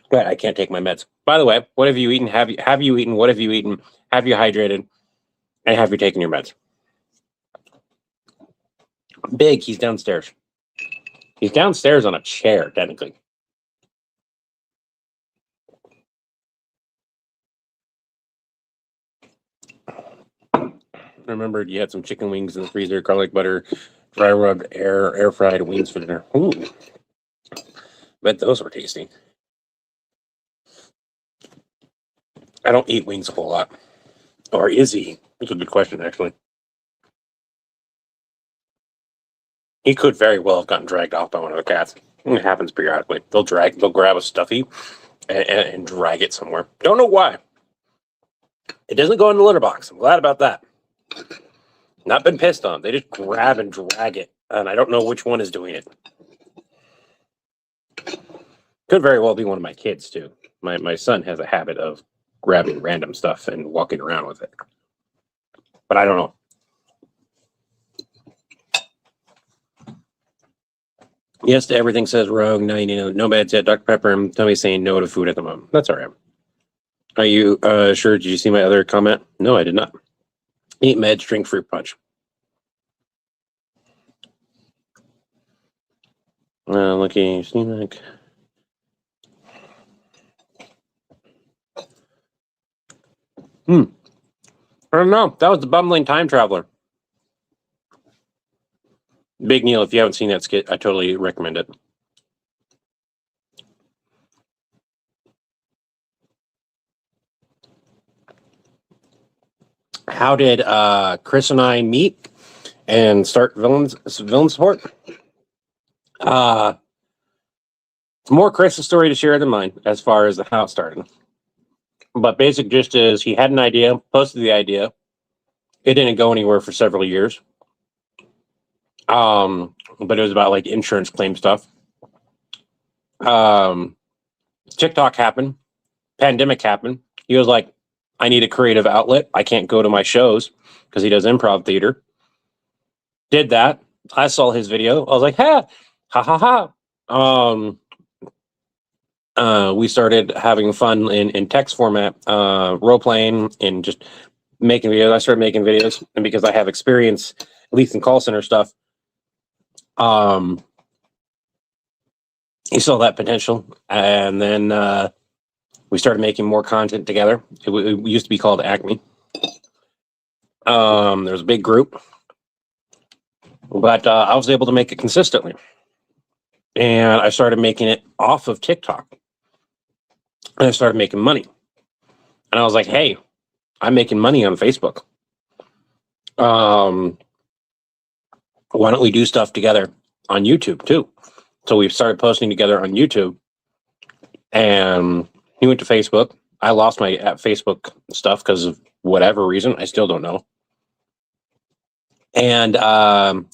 But I can't take my meds. By the way, what have you eaten? Have you eaten? What have you eaten? Have you hydrated? And have you taken your meds? Big, he's downstairs. He's downstairs on a chair, technically. I remembered you had some chicken wings in the freezer, garlic butter, dry rubbed, air fried wings for dinner. Ooh. Bet those were tasty. I don't eat wings a whole lot. Or is he? That's a good question, actually. He could very well have gotten dragged off by one of the cats. It happens periodically. They'll grab a stuffy and drag it somewhere. Don't know why. It doesn't go in the litter box. I'm glad about that. Not been pissed on. They just grab and drag it, and I don't know which one is doing it. Could very well be one of my kids too. My son has a habit of grabbing random stuff and walking around with it, but I don't know. Yes to everything, says Rogue 90. No bad yet. Dr. Pepper and Tommy's saying no to food at the moment. That's all right. Are you sure? Did you see my other comment? No, I did not. Eat meds, drink fruit punch. Looking, seem like. I don't know. That was the bumbling time traveler. Big Neil, if you haven't seen that skit, I totally recommend it. How did Chris and I meet and start villain support? It's more Chris's story to share than mine as far as how it started. But basic gist is he had an idea, posted the idea. It didn't go anywhere for several years. But it was about like insurance claim stuff. TikTok happened, pandemic happened. He was like, I need a creative outlet. I can't go to my shows because he does improv theater. Did that. I saw his video. I was like, ha ha ha. We started having fun in text format, role playing, and just making videos. I started making videos, and because I have experience, at least in call center stuff, he saw that potential, and then we started making more content together. It used to be called Acme. There was a big group, but I was able to make it consistently, and I started making it off of TikTok, and I started making money. And I was like, hey, I'm making money on Facebook. Why don't we do stuff together on YouTube too? So we started posting together on YouTube, and he went to Facebook. I lost my Facebook stuff because of whatever reason. I still don't know. And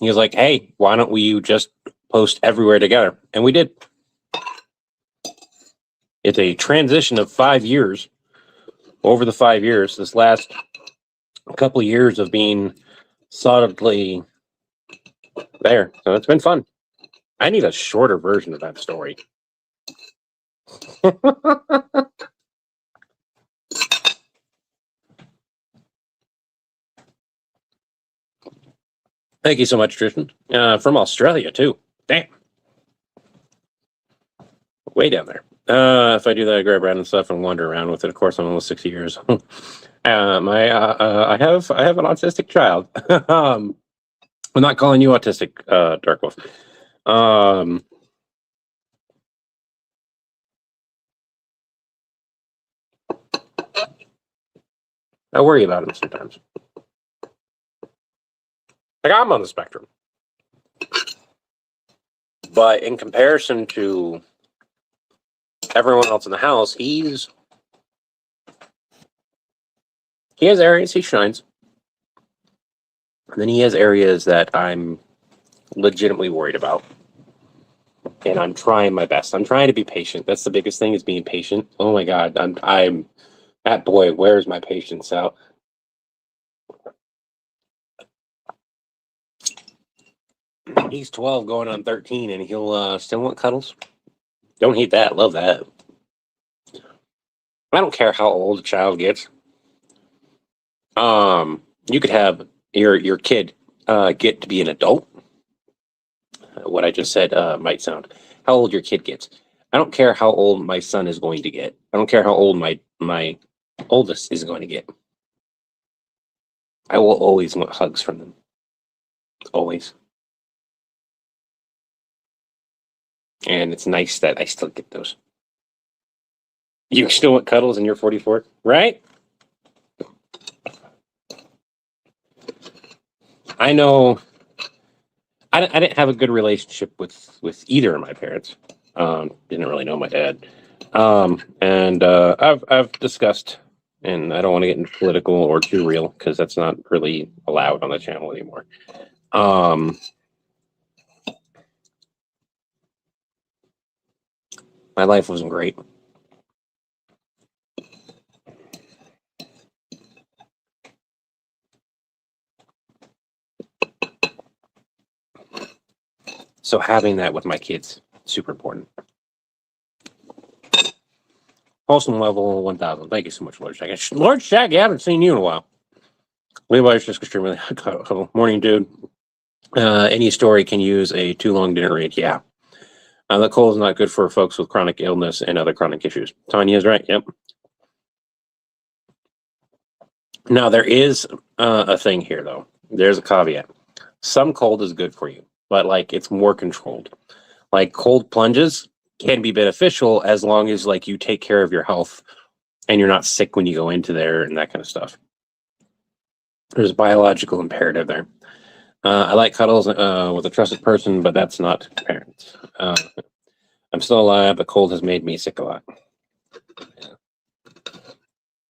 he was like, hey, why don't we just post everywhere together? And we did. It's a transition of 5 years. Over the 5 years, this last couple of years of being solidly there. So it's been fun. I need a shorter version of that story. Thank you so much, Tristan. From Australia, too. Damn. Way down there. If I do that, I grab random stuff and wander around with it. Of course, I'm almost 60 years. I have an autistic child. I'm not calling you autistic, Dark Wolf. I worry about him sometimes. Like, I'm on the spectrum. But in comparison to everyone else in the house, he has areas he shines. And then he has areas that I'm legitimately worried about. And I'm trying my best. I'm trying to be patient. That's the biggest thing, is being patient. Oh my God. I'm that boy, where's my patience out? He's 12 going on 13 and he'll still want cuddles. Don't hate that. Love that. I don't care how old a child gets. You could have your kid get to be an adult. What I just said might sound how old your kid gets. I don't care how old my son is going to get. I don't care how old my oldest is going to get. I will always want hugs from them. Always. And it's nice that I still get those. You still want cuddles and you're 44, right? I know. I didn't have a good relationship with either of my parents. Didn't really know my dad. And I've discussed, and I don't want to get into political or too real because that's not really allowed on the channel anymore. My life wasn't great. So having that with my kids, super important. Wholesome level 1000. Thank you so much, Lord Shag. Lord Shag, I haven't seen you in a while. Levi's just extremely morning, dude. Any story can use a too long dinner rate. Yeah. The cold is not good for folks with chronic illness and other chronic issues. Tanya is right. Yep. Now, there is a thing here, though. There's a caveat. Some cold is good for you, but like it's more controlled. Like cold plunges can be beneficial as long as like you take care of your health and you're not sick when you go into there and that kind of stuff. There's a biological imperative there. I like cuddles with a trusted person, but that's not parents. I'm still alive. The cold has made me sick a lot. Yeah.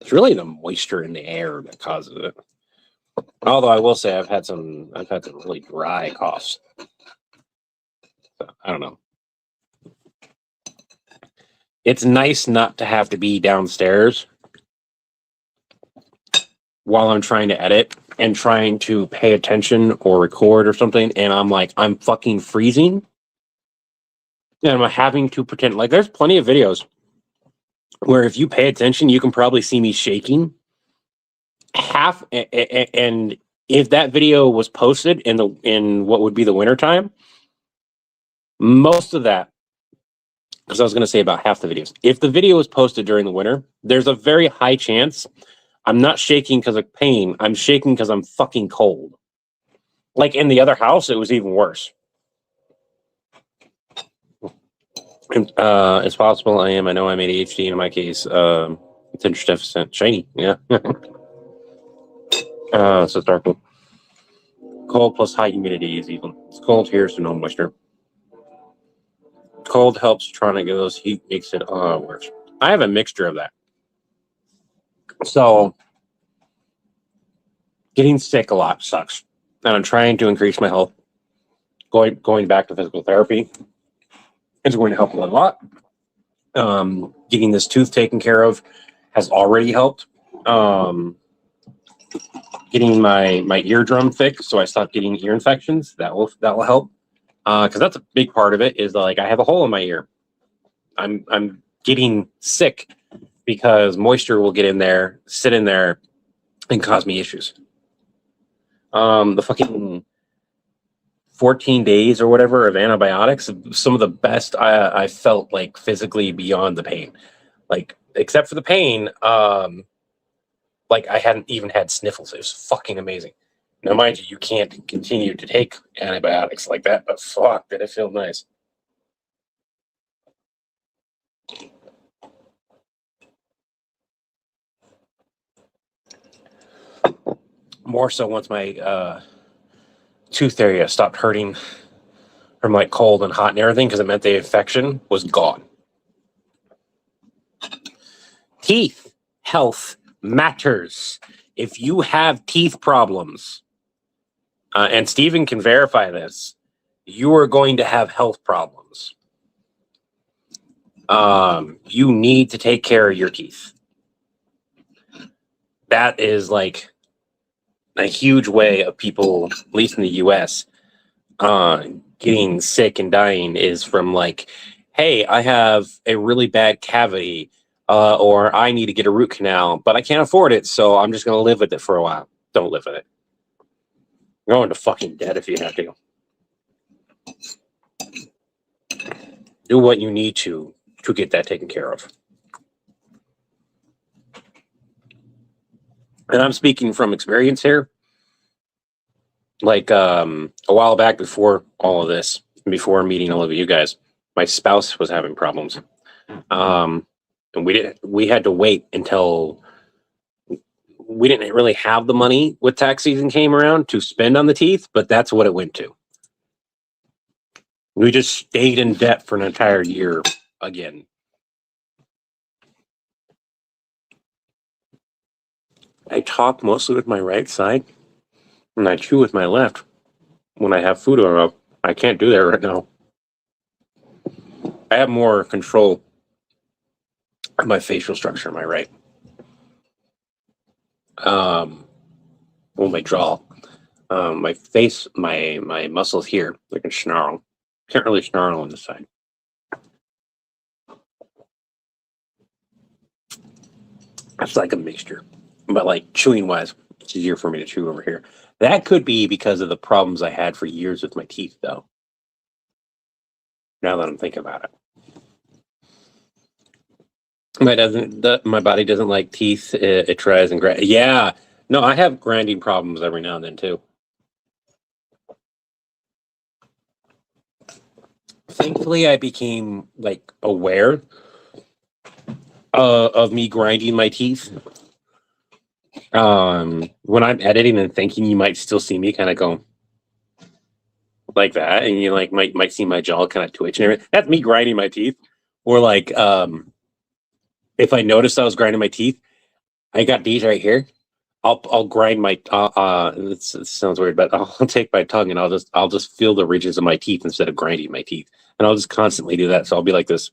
It's really the moisture in the air that causes it. Although I will say I've had some really dry coughs. So, I don't know. It's nice not to have to be downstairs while I'm trying to edit and trying to pay attention or record or something, and I'm fucking freezing. And I'm having to pretend like there's plenty of videos where if you pay attention, you can probably see me shaking. And if that video was posted in what would be the winter time, most of that, because I was going to say about half the videos, if the video was posted during the winter, there's a very high chance I'm not shaking because of pain. I'm shaking because I'm fucking cold. Like in the other house, it was even worse. It's possible I know I'm ADHD in my case. Attention deficit. Shiny. Yeah. So dark. Cold plus high humidity is even. It's cold here, so no moisture. Cold helps trying to get those heat makes it worse. I have a mixture of that. So getting sick a lot sucks. And I'm trying to increase my health. Going back to physical therapy is going to help a lot. Getting this tooth taken care of has already helped. Getting my eardrum fixed so I stop getting ear infections, that will help. Because that's a big part of it is like I have a hole in my ear. I'm getting sick because moisture will get in there, sit in there, and cause me issues. The fucking 14 days or whatever of antibiotics, some of the best I felt like physically beyond the pain. Like, except for the pain, like I hadn't even had sniffles. It was fucking amazing. Now, mind you, you can't continue to take antibiotics like that, but fuck, did it feel nice. More so once my tooth area stopped hurting from like cold and hot and everything because it meant the infection was gone. Teeth health matters. If you have teeth problems, and Stephen can verify this, you are going to have health problems. You need to take care of your teeth. That is like a huge way of people, at least in the US, getting sick and dying is from like, hey, I have a really bad cavity, or I need to get a root canal, but I can't afford it, so I'm just going to live with it for a while. Don't live with it. You're going to fucking dead if you have to. Do what you need to get that taken care of. And I'm speaking from experience here. Like a while back before all of this, before meeting all of you guys, my spouse was having problems. and we had to wait until we didn't really have the money with tax season came around to spend on the teeth, but that's what it went to. We just stayed in debt for an entire year again. I talk mostly with my right side, and I chew with my left when I have food in my mouth. I can't do that right now. I have more control of my facial structure on my right. Well, my jaw, my face, my muscles here, they can snarl. Can't really snarl on this side. It's like a mixture, but like chewing wise, it's easier for me to chew over here. That could be because of the problems I had for years with my teeth, though. Now that I'm thinking about it, my body doesn't like teeth. It tries and grind. Yeah, no, I have grinding problems every now and then too. Thankfully, I became like aware of me grinding my teeth. When I'm editing and thinking, you might still see me kind of go like that, and you like might see my jaw kind of twitch and everything. That's me grinding my teeth. Or like if I noticed I was grinding my teeth, I got these right here. I'll grind my it sounds weird, but I'll take my tongue and I'll just feel the ridges of my teeth instead of grinding my teeth, and I'll just constantly do that. So I'll be like this.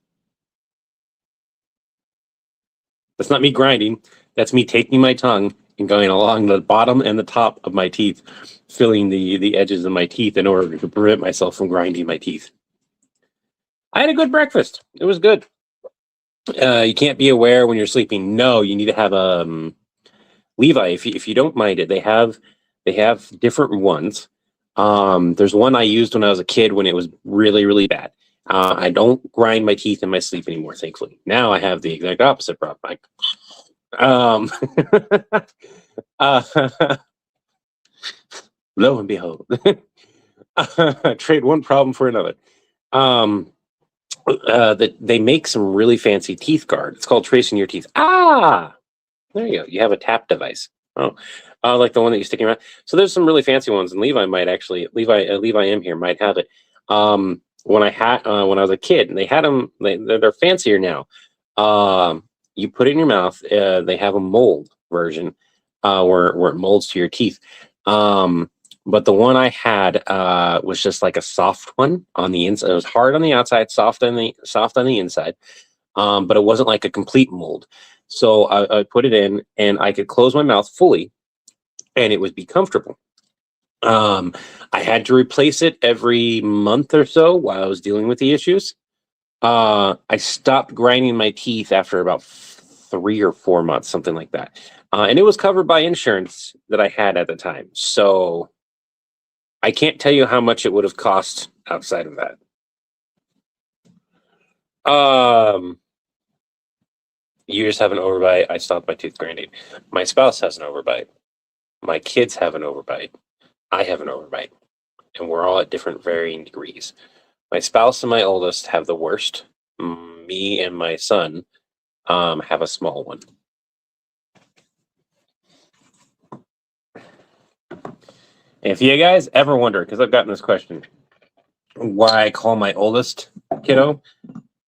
That's not me grinding. That's me taking my tongue and going along the bottom and the top of my teeth, filling the edges of my teeth in order to prevent myself from grinding my teeth. I had a good breakfast. It was good. You can't be aware when you're sleeping. No, you need to have Levi. If you don't mind it, they have different ones. There's one I used when I was a kid when it was really, really bad. I don't grind my teeth in my sleep anymore, thankfully. Now I have the exact opposite problem. Lo and behold, trade one problem for another. That they make some really fancy teeth guard. It's called tracing your teeth. There you go. You have a tap device. Oh, like the one that you're sticking around. So there's some really fancy ones, and Levi M here might have it. When I was a kid, and they had them. They're fancier now. You put it in your mouth. They have a mold version where it molds to your teeth. But the one I had was just like a soft one on the inside. It was hard on the outside, soft on the inside. But it wasn't like a complete mold. So I put it in, and I could close my mouth fully, and it would be comfortable. I had to replace it every month or so while I was dealing with the issues. I stopped grinding my teeth after about 3 or 4 months, something like that. And it was covered by insurance that I had at the time. So I can't tell you how much it would have cost outside of that. You just have an overbite. I stopped my tooth grinding. My spouse has an overbite. My kids have an overbite. I have an overbite. And we're all at different varying degrees. My spouse and my oldest have the worst. Me and my son have a small one. If you guys ever wonder, because I've gotten this question, why I call my oldest kiddo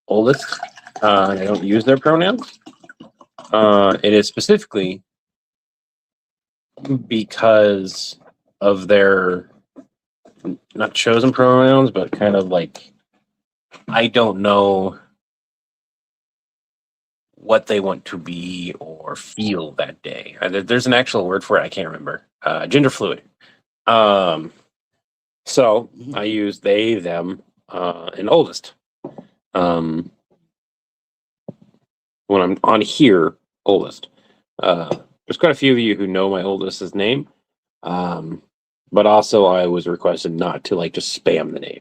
oldest, and I don't use their pronouns, it is specifically because of their not chosen pronouns, but kind of like, I don't know what they want to be or feel that day. There's an actual word for it. I can't remember. Gender fluid. So I use they, them, and oldest. When I'm on here, oldest. There's quite a few of you who know my oldest's name. But also I was requested not to like just spam the name.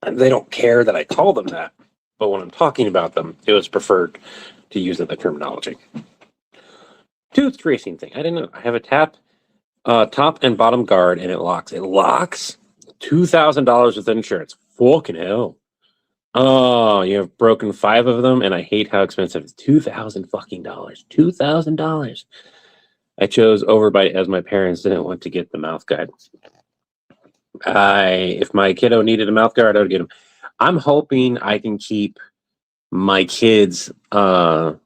And they don't care that I call them that, but when I'm talking about them, it was preferred to use the terminology. Tooth tracing thing. I didn't know. I have a top and bottom guard, and it locks. It locks. $2,000 with insurance. fucking hell. Oh, you have broken 5 of them, and I hate how expensive it's $2,000 fucking dollars. $2,000. I chose overbite as my parents didn't want to get the mouth guard. If my kiddo needed a mouth guard, I would get him. I'm hoping I can keep my kids on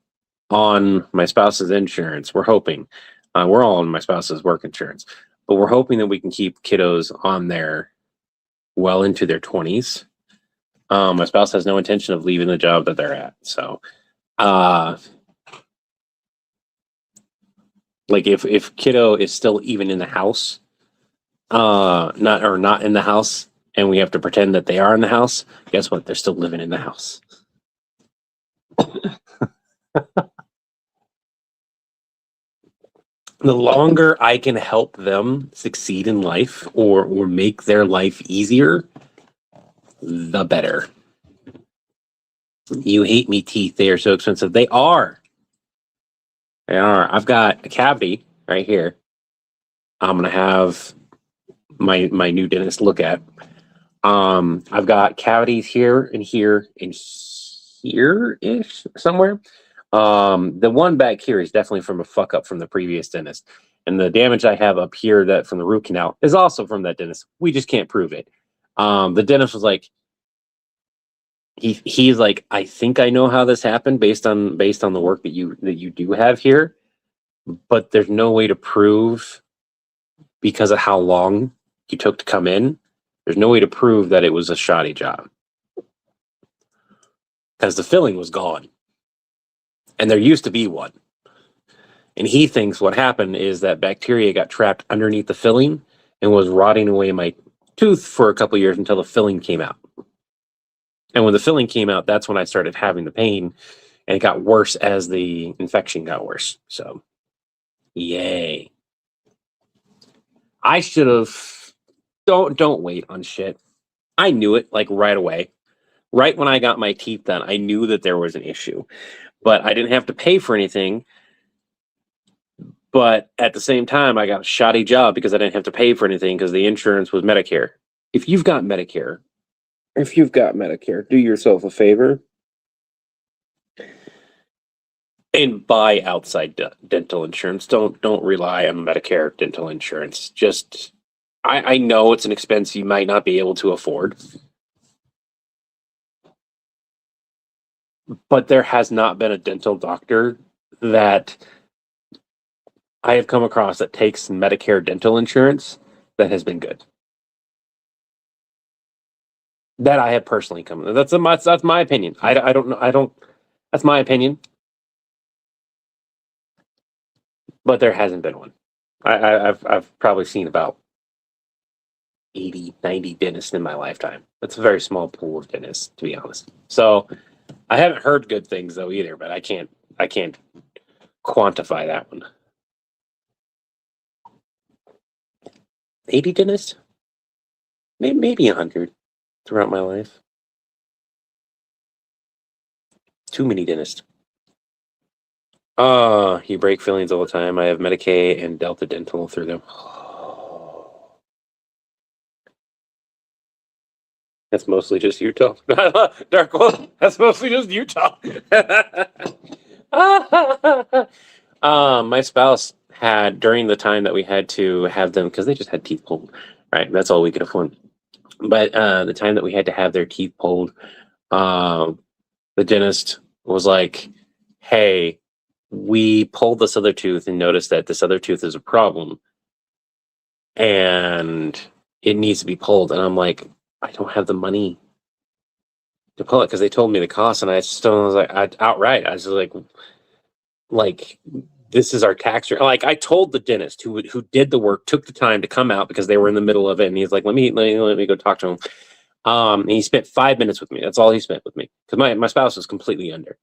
my spouse's insurance. We're hoping. We're all on my spouse's work insurance, but we're hoping that we can keep kiddos on there well into their 20s. My spouse has no intention of leaving the job that they're at. So, like if kiddo is still even in the house, not in the house, and we have to pretend that they are in the house, guess what? They're still living in the house. The longer I can help them succeed in life or make their life easier, the better. You hate me teeth. They are so expensive. They are. They are. I've got a cavity right here. I'm going to have my new dentist look at. I've got cavities here and here and here-ish somewhere. The one back here is definitely from a fuck up from the previous dentist. And the damage I have up here that from the root canal is also from that dentist. We just can't prove it. The dentist was like, he's like, I think I know how this happened based on the work that you do have here, but there's no way to prove because of how long you took to come in. There's no way to prove that it was a shoddy job because the filling was gone. And there used to be one. And he thinks what happened is that bacteria got trapped underneath the filling and was rotting away my tooth for a couple of years until the filling came out. And when the filling came out, that's when I started having the pain, and it got worse as the infection got worse. So, yay. I should have... Don't wait on shit. I knew it, like, right away. Right when I got my teeth done, I knew that there was an issue. But I didn't have to pay for anything. But at the same time, I got a shoddy job because I didn't have to pay for anything because the insurance was Medicare. If you've got Medicare, do yourself a favor and buy outside dental insurance. Don't rely on Medicare dental insurance. Just, I know it's an expense you might not be able to afford, but there has not been a dental doctor that I have come across that takes Medicare dental insurance that has been good. That I have personally come. That's my opinion. I don't know. That's my opinion. But there hasn't been one. I've probably seen about 80, 90 dentists in my lifetime. That's a very small pool of dentists, to be honest. So I haven't heard good things though either, but I can't quantify that one. 80 dentists? Maybe 100 throughout my life. Too many dentists. You break fillings all the time. I have Medicaid and Delta Dental through them. That's mostly just Utah. Dark Wolf. That's mostly just Utah. My spouse had, during the time that we had to have them, because they just had teeth pulled, right? That's all we could afford. But the time that we had to have their teeth pulled, the dentist was like, hey, we pulled this other tooth and noticed that this other tooth is a problem and it needs to be pulled. And I'm like, I don't have the money to pull it because they told me the cost. And I still was like, outright, I was like, this is our tax. Like I told the dentist who did the work, took the time to come out because they were in the middle of it. And he's like, let me go talk to him. And he spent 5 minutes with me. That's all he spent with me because my spouse was completely under.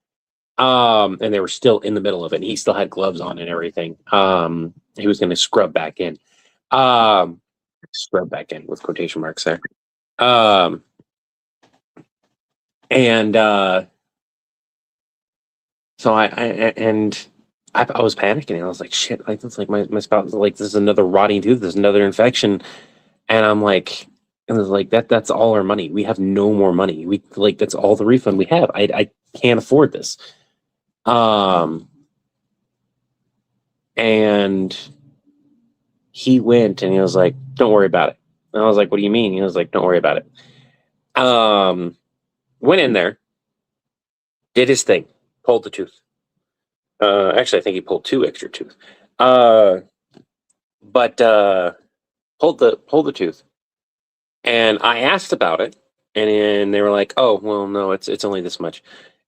And they were still in the middle of it. And he still had gloves on and everything. He was going to scrub back in. Scrub back in with quotation marks there. So I was panicking. I was like, shit, like, that's like my spouse, like, this is another rotting tooth. There's another infection. And I'm like, And it was like, that's all our money. We have no more money. We like, that's all the refund we have. I can't afford this. And he went and he was like, don't worry about it. And I was like, what do you mean? He was like, don't worry about it. Went in there, did his thing, pulled the tooth. Actually, I think he pulled 2 extra teeth. But pulled the tooth. And I asked about it, and they were like, "Oh, well, no, it's only this much."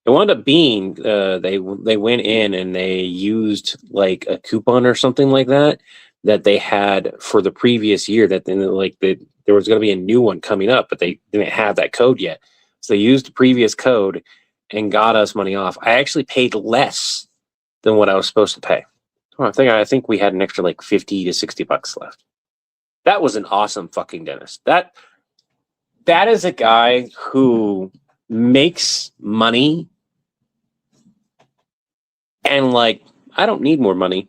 It wound up being they went in and they used like a coupon or something like that that they had for the previous year. That then there was going to be a new one coming up, but they didn't have that code yet. So they used the previous code and got us money off. I actually paid less than what I was supposed to pay. Oh, I think we had an extra like $50 to $60 left. That was an awesome fucking dentist. That is a guy who makes money and like, I don't need more money.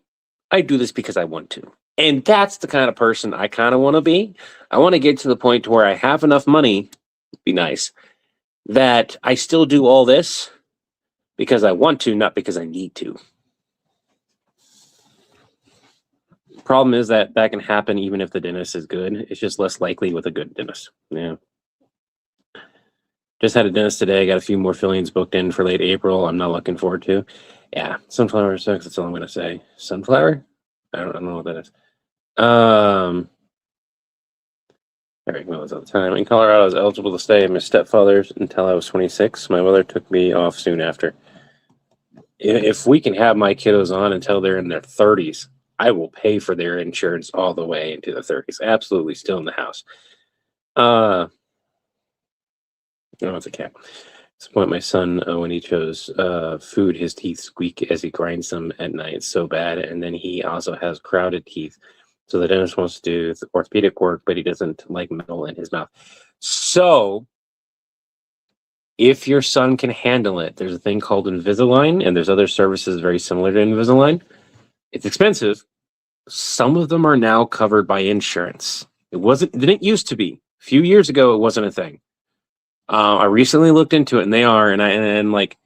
I do this because I want to. And that's the kind of person I kind of want to be. I want to get to the point where I have enough money, be nice, that I still do all this because I want to, not because I need to. Problem is that can happen even if the dentist is good. It's just less likely with a good dentist. Yeah. Just had a dentist today. Got a few more fillings booked in for late April. I'm not looking forward to. Yeah, sunflower sucks. That's all I'm gonna say. Sunflower? I don't know what that is. Eric knows all the time. In Colorado, I was eligible to stay at my stepfather's until I was 26. My mother took me off soon after. If we can have my kiddos on until they're in their 30s, I will pay for their insurance all the way into the 30s. Absolutely, still in the house. No, it's a cat. At this point, my son, when he chose food, his teeth squeak as he grinds them at night so bad. And then he also has crowded teeth. So the dentist wants to do the orthopedic work, but he doesn't like metal in his mouth. So if your son can handle it, there's a thing called Invisalign, and there's other services very similar to Invisalign. It's expensive. Some of them are now covered by insurance. It didn't used to be. A few years ago, it wasn't a thing. I recently looked into it, and they are, and like,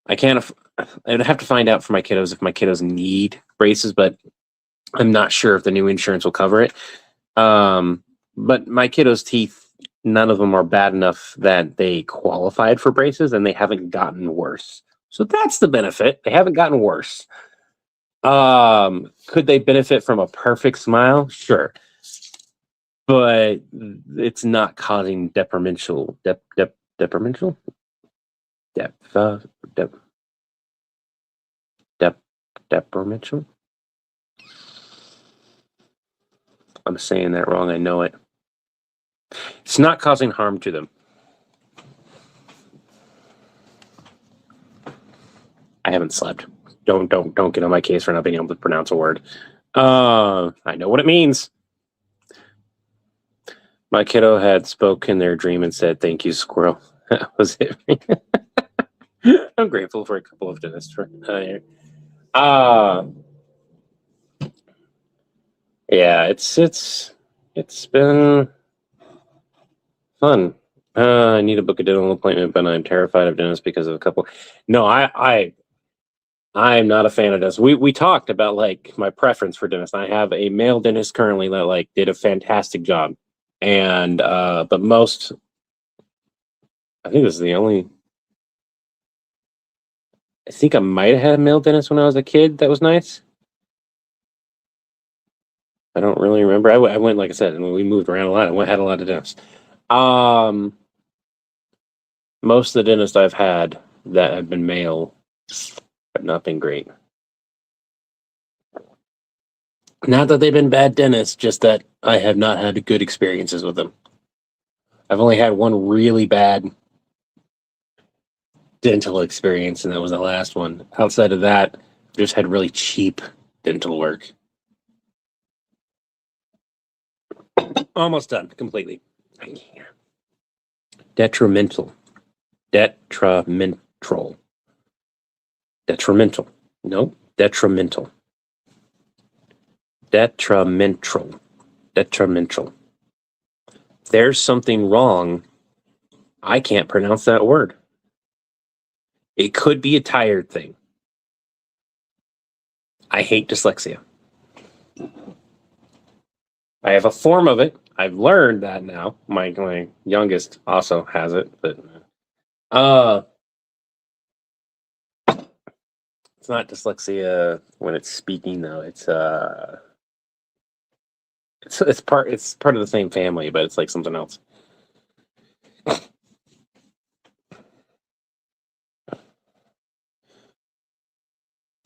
I can't. I'd have to find out for my kiddos if my kiddos need braces, but I'm not sure if the new insurance will cover it. But my kiddos' teeth, none of them are bad enough that they qualified for braces, and they haven't gotten worse. So that's the benefit. They haven't gotten worse. Could they benefit from a perfect smile? Sure. But it's not causing detrimental detrimental detrimental. I'm saying that wrong. I know it. It's not causing harm to them. I haven't slept. Don't get on my case for not being able to pronounce a word. I know what it means. My kiddo had spoke in their dream and said, "Thank you, squirrel." That was it. I'm grateful for a couple of dentists for yeah, it's been fun. I need to book a dental appointment, but I'm terrified of dentists because of a couple. No, I'm not a fan of dentists. We talked about like my preference for dentists. I have a male dentist currently that like did a fantastic job, and but most, I think this is the only. I think I might have had a male dentist when I was a kid. That was nice. I don't really remember. I went, like I said, and we moved around a lot. Had a lot of dentists. Most of the dentists I've had that have been male have not been great. Not that they've been bad dentists, just that I have not had good experiences with them. I've only had one really bad dental experience, and that was the last one. Outside of that, just had really cheap dental work. Almost done completely. Detrimental. Detrimental. Detrimental. No, detrimental. Detrimental. Detrimental. there's something wrong, I can't pronounce that word. It could be a tired thing. I hate dyslexia. I have a form of it. I've learned that now. My youngest also has it, but it's not dyslexia when it's speaking though. It's part of the same family, but it's like something else.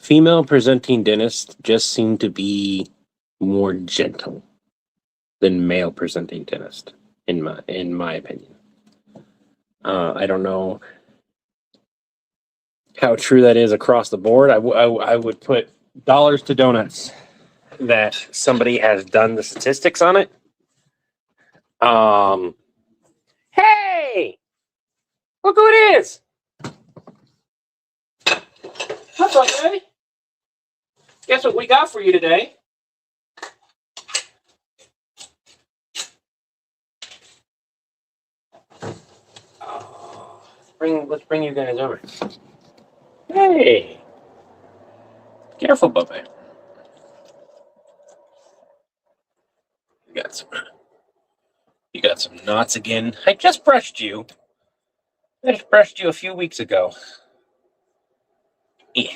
Female presenting dentists just seem to be more gentle than male presenting dentist, in my opinion. I don't know how true that is across the board. I would put dollars to donuts that somebody has done the statistics on it. Hey, look who it is! What's up, baby? Guess what we got for you today? Oh, let's bring you guys over. Hey, careful, Bubba. You got some knots again. I just brushed you. I just brushed you a few weeks ago. Yeah.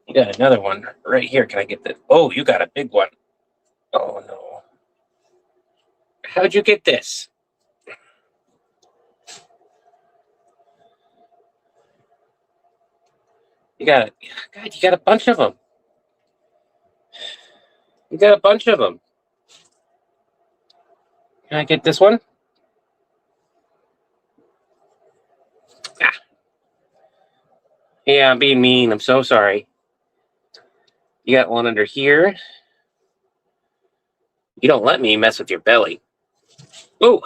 You got another one right here. Can I get this? Oh, you got a big one. Oh, no. How'd you get this? God, you got a bunch of them. You got a bunch of them. Can I get this one? Ah. Yeah, I'm being mean. I'm so sorry. You got one under here. You don't let me mess with your belly. Oh.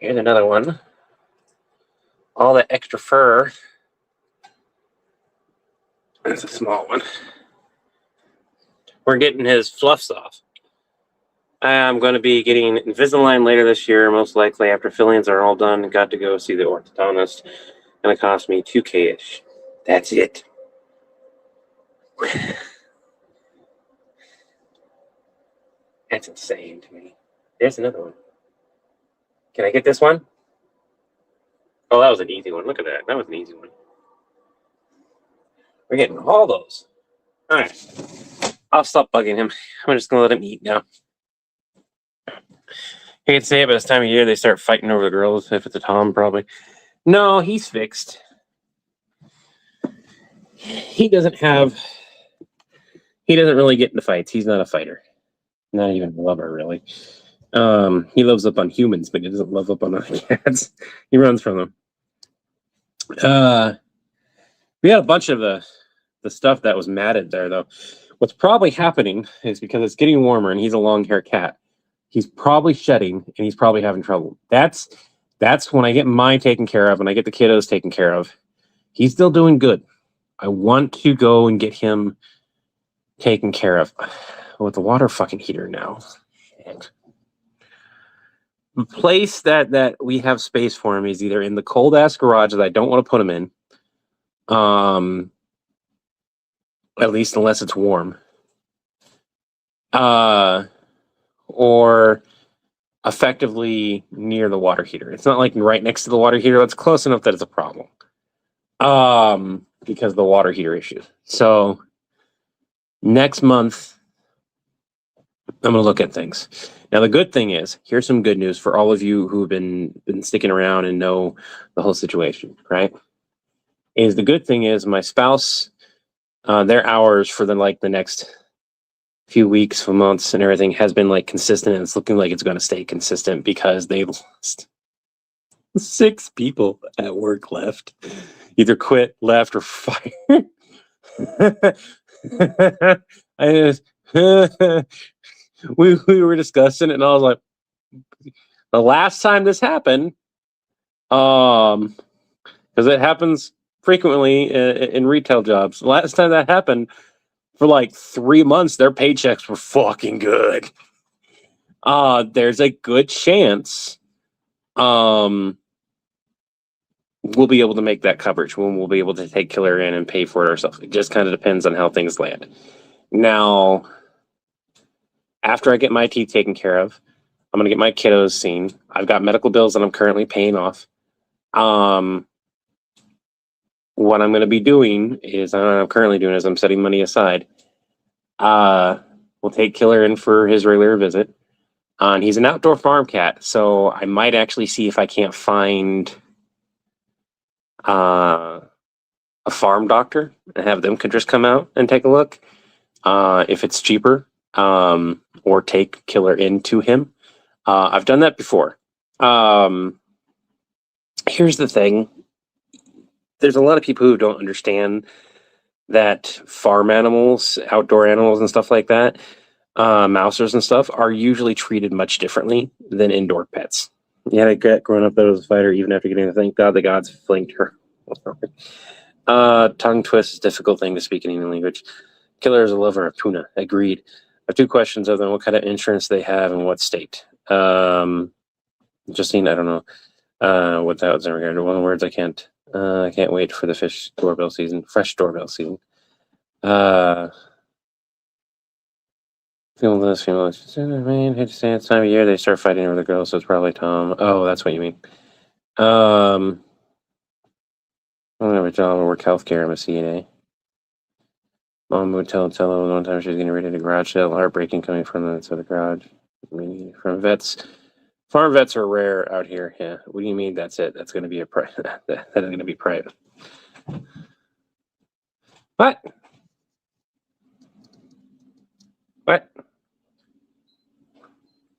Here's another one. All that extra fur. That's a small one. We're getting his fluffs off. I'm going to be getting Invisalign later this year, most likely after fillings are all done. Got to go see the orthodontist. Going to cost me $2,000-ish. That's it. That's insane to me. There's another one. Can I get this one? Oh, that was an easy one. Look at that. That was an easy one. We're getting all those. All right. I'll stop bugging him. I'm just going to let him eat now. I hate to say it, but this time of year, they start fighting over the girls. If it's a Tom, probably. No, he's fixed. He doesn't really get into fights. He's not a fighter. Not even a lover, really. He loves up on humans, but he doesn't love up on other cats. He runs from them. We had a bunch of the stuff that was matted there, though. What's probably happening is because it's getting warmer and he's a long-haired cat. He's probably shedding and he's probably having trouble. That's when I get mine taken care of and I get the kiddos taken care of. He's still doing good. I want to go and get him taken care of with the water fucking heater now. Shit. The place that we have space for him is either in the cold ass garage that I don't want to put him in. At least unless it's warm. Or effectively near the water heater. It's not like right next to the water heater. It's close enough that it's a problem. Because of the water heater issue. So next month, I'm going to look at things. Now, the good thing is, here's some good news for all of you who have been sticking around and know the whole situation, right? Is the good thing is my spouse, their hours for the next few weeks, months, and everything has been consistent, and it's looking like it's going to stay consistent because they lost 6 people at work left, either quit, left, or fired. We were discussing it, and I was like, the last time this happened, because it happens frequently in retail jobs. Last time that happened, for like 3 months, their paychecks were fucking good. There's a good chance we'll be able to make that coverage when we'll be able to take Killer in and pay for it ourselves. It just kind of depends on how things land. Now, after I get my teeth taken care of, I'm going to get my kiddos seen. I've got medical bills that I'm currently paying off. What I'm going to be doing is, I'm setting money aside. We'll take Killer in for his regular visit. And he's an outdoor farm cat, so I might actually see if I can't find a farm doctor and have them could just come out and take a look. If it's cheaper, or take Killer into him. I've done that before. Here's the thing. There's a lot of people who don't understand that farm animals, outdoor animals and stuff like that, mousers and stuff, are usually treated much differently than indoor pets. Yeah, I get growing up that I was a fighter even after getting the thank God the gods flanked her. Tongue twist is a difficult thing to speak in any language. Killer is a lover of tuna. Agreed. I have 2 questions other than what kind of insurance they have and what state. Justine, I don't know what that was in regard to. One words, I can't wait for the fresh doorbell season. Feel this, hate to say it's time of year they start fighting over the girls, so it's probably Tom. Oh, that's what you mean. I don't have a job or work healthcare. I'm a CNA. Mom would tell one time she was getting ready to garage sale. Heartbreaking coming from the garage. From vets. Farm vets are rare out here. Yeah. What do you mean? That's it. That's going to be that is going to be private. What?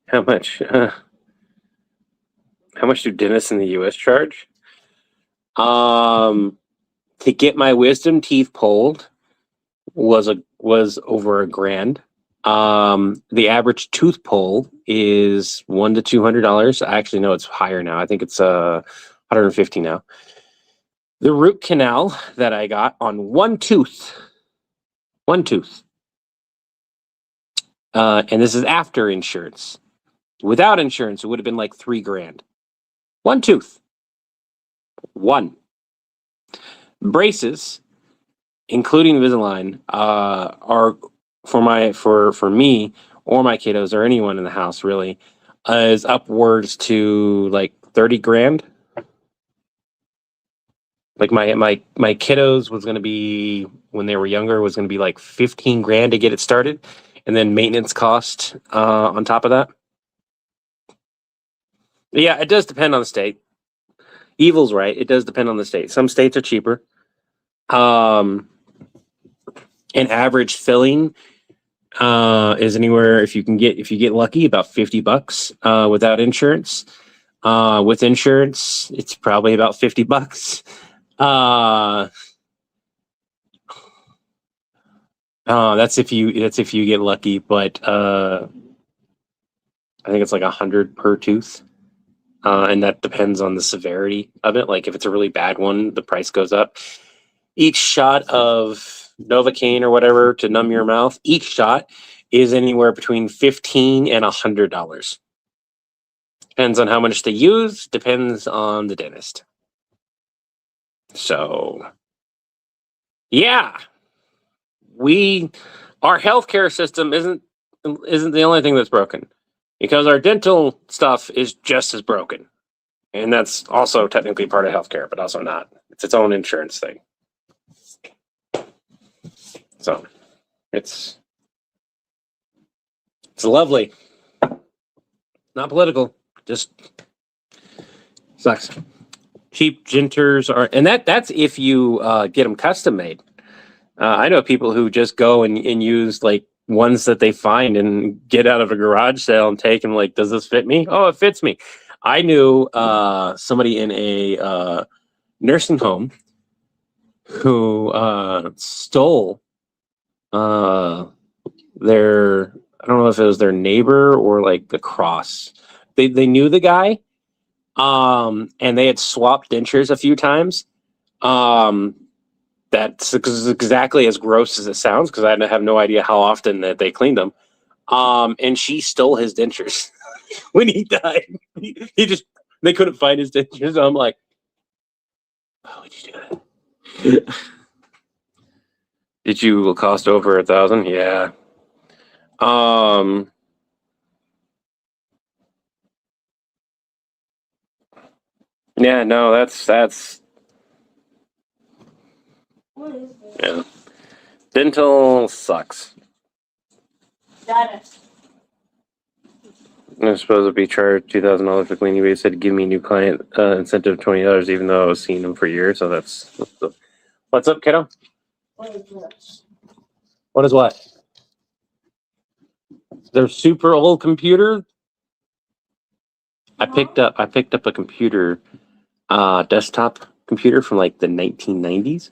How much? How much do dentists in the U.S. charge? To get my wisdom teeth pulled was over $1,000. The average tooth pull is $100 to $200. Actually, no, it's higher now. I think it's $150 now. The root canal that I got on one tooth, and this is after insurance. Without insurance, it would have been like $3,000. One tooth. One. Braces, including Invisalign, are for me or my kiddos or anyone in the house really, is upwards to like $30,000. Like my kiddos was going to be, when they were younger, was going to be like $15,000 to get it started, and then maintenance cost on top of that. But yeah, it does depend on the state. Evil's right. It does depend on the state. Some states are cheaper. An average filling is anywhere, if you get lucky, about $50 without insurance. With insurance, it's probably about $50. That's if you get lucky, but I think it's like $100 per tooth. And that depends on the severity of it. Like if it's a really bad one, the price goes up. Each shot of Novocaine or whatever to numb your mouth, each shot is anywhere between $15 and $100. Depends on how much they use, depends on the dentist. So, yeah, our healthcare system isn't the only thing that's broken, because our dental stuff is just as broken, and that's also technically part of healthcare, but also not. It's its own insurance thing. So, it's lovely, not political, just sucks. Cheap ginters are, and that's if you get them custom made. I know people who just go and use like ones that they find and get out of a garage sale and take and like, does this fit me? Oh, it fits me. I knew somebody in a nursing home who stole their, I don't know if it was their neighbor or like the cross. They knew the guy, and they had swapped dentures a few times. That's exactly as gross as it sounds because I have no idea how often that they cleaned them. And she stole his dentures when he died. He just they couldn't find his dentures. So I'm like, why would you do that? Did you cost over 1,000? Yeah. Yeah. No, that's yeah. Dental sucks. Data. I'm supposed to be charged $2,000 for cleaning, but he said give me a new client incentive of $20, even though I was seeing him for years. So that's what's up, kiddo. What is this? What is what? Their super old computer. I picked up a computer, desktop computer from like the 1990s,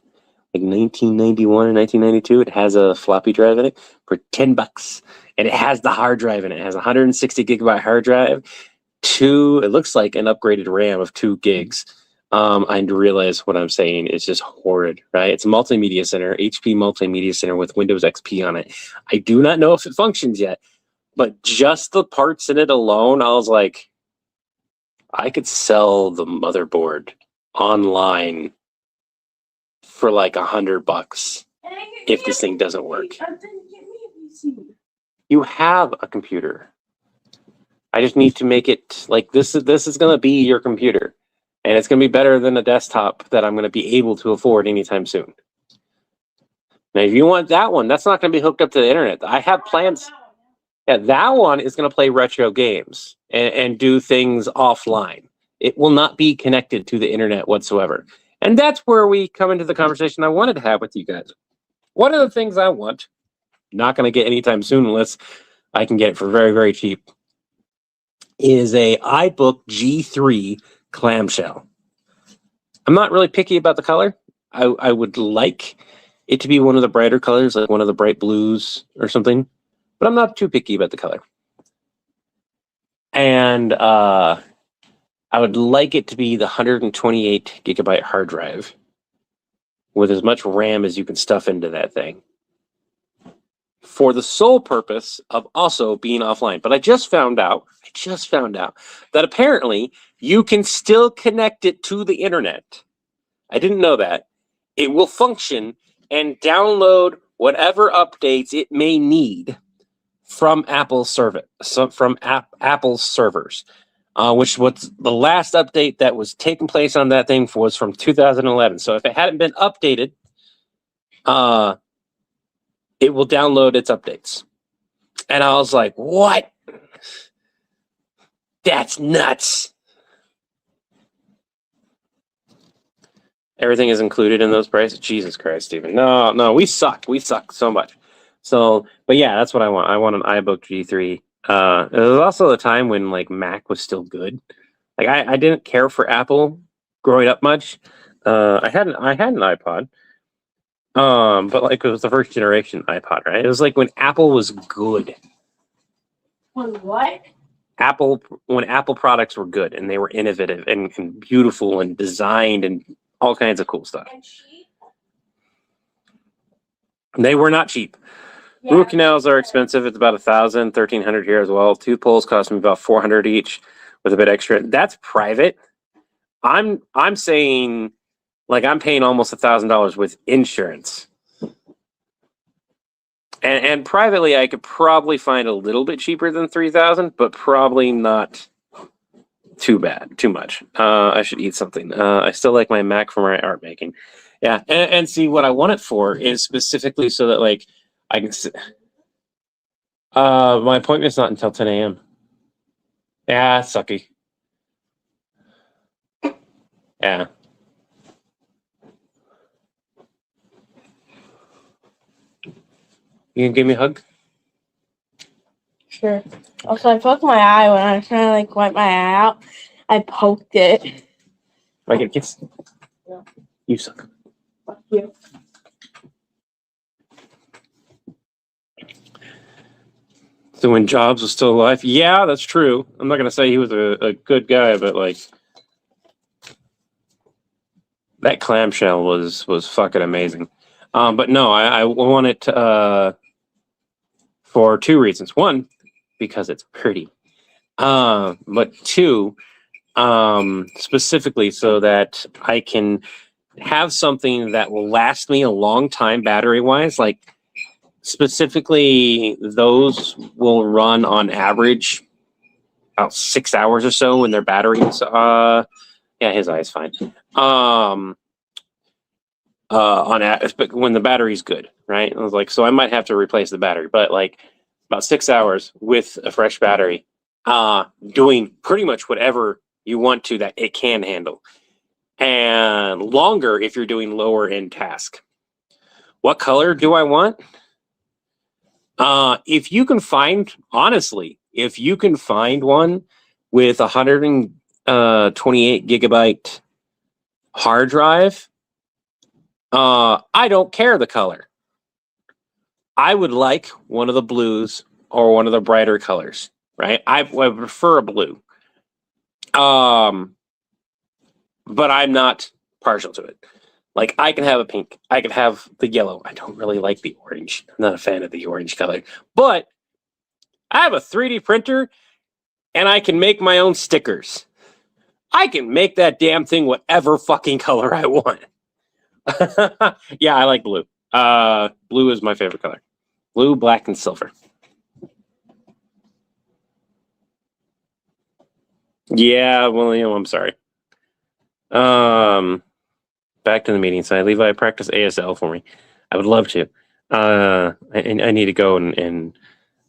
like 1991 or 1992. It has a floppy drive in it for $10, and it has the hard drive in it. It has a 160 gigabyte hard drive. It looks like an upgraded RAM of 2 gigs. I realize what I'm saying is just horrid, right? It's a multimedia center, HP multimedia center with Windows XP on it. I do not know if it functions yet, but just the parts in it alone, I was like, I could sell the motherboard online for like $100 if this thing doesn't work. You have a computer. I just need to make it like this is going to be your computer, and it's going to be better than a desktop that I'm going to be able to afford anytime soon. Now, if you want that one, that's not going to be hooked up to the internet. I have plans. Yeah, that one is going to play retro games and do things offline. It will not be connected to the internet whatsoever. And that's where we come into the conversation I wanted to have with you guys. One of the things I want, not going to get anytime soon unless I can get it for very, very cheap, is a iBook G3 clamshell. I'm not really picky about the color. I would like it to be one of the brighter colors, like one of the bright blues or something, but I'm not too picky about the color. And I would like it to be the 128 gigabyte hard drive with as much RAM as you can stuff into that thing, for the sole purpose of also being offline. But I just found out that apparently you can still connect it to the internet. I didn't know that. It will function and download whatever updates it may need from Apple's servers. Which was the last update that was taking place on that thing was from 2011. So if it hadn't been updated, it will download its updates. And I was like, what? That's nuts. Everything is included in those prices. Jesus Christ, Stephen. No, we suck. We suck so much. So, but yeah, that's what I want. I want an iBook G3. It was also a time when like Mac was still good. Like I didn't care for Apple growing up much. I had an iPod. But like it was the first generation iPod, right? It was like when Apple was good. When what? When Apple products were good and they were innovative and beautiful and designed and all kinds of cool stuff. And cheap? They were not cheap. Yeah. Root canals are expensive. It's about 1,000, 1,300 here as well. Tooth pulls cost me about 400 each with a bit extra. That's private. I'm saying like I'm paying almost $1,000 with insurance. And privately, I could probably find a little bit cheaper than 3,000, but probably not too much. I should eat something. I still like my Mac for my art making. Yeah, and see what I want it for is specifically so that like I can. My appointment's not until 10 a.m. Yeah, sucky. Yeah. You gonna give me a hug? Sure. Also, I poked my eye when I was trying to like wipe my eye out. I poked it. I get a kiss? Yeah. You suck. Fuck you. So when Jobs was still alive, yeah, that's true. I'm not gonna say he was a good guy, but like, That clamshell was fucking amazing. But no, I want it for two reasons. One, because it's pretty. But two, specifically so that I can have something that will last me a long time battery wise. Like specifically, those will run on average about 6 hours or so when their batteries. Yeah, his eye's fine. But when the battery's good, right? I was like, so I might have to replace the battery, but like about 6 hours with a fresh battery, doing pretty much whatever you want to that it can handle, and longer if you're doing lower end task. What color do I want? If you can find, honestly, if you can find one with 128 gigabyte hard drive, I don't care the color. I would like one of the blues or one of the brighter colors, right? I prefer a blue. But I'm not partial to it. Like I can have a pink, I can have the yellow. I don't really like the orange. I'm not a fan of the orange color. But I have a 3D printer and I can make my own stickers. I can make that damn thing whatever fucking color I want. Yeah, I like blue. Blue is my favorite color. Blue, black, and silver. Yeah, well, I'm sorry. Back to the meeting side. Levi, practice ASL for me. I would love to. I need to go and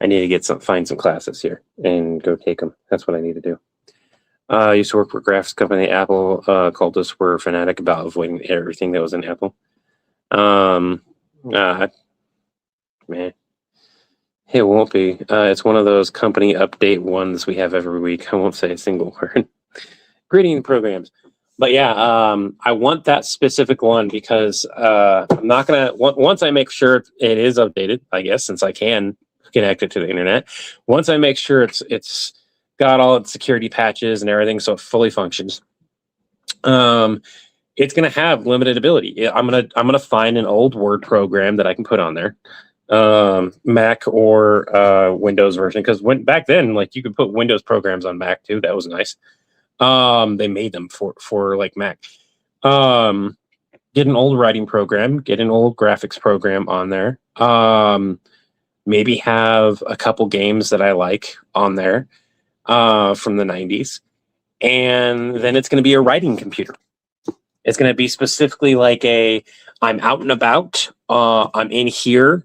I need to find some classes here and go take them. That's what I need to do. I used to work for a graphics company. Apple called us. We're fanatic about avoiding everything that was in Apple. Man, it won't be. It's one of those company update ones we have every week. I won't say a single word. Greeting programs. But yeah, I want that specific one because I'm not gonna. Once I make sure it is updated, I guess, since I can connect it to the internet. Once I make sure it's got all its security patches and everything, so it fully functions. It's gonna have limited ability. I'm gonna find an old Word program that I can put on there, Mac or Windows version. Because back then, like you could put Windows programs on Mac too. That was nice. They made them for like Mac. Get an old writing program, get an old graphics program on there. Maybe have a couple games that I like on there from the 90s. And then it's going to be a writing computer. It's going to be specifically like I'm out and about. I'm in here.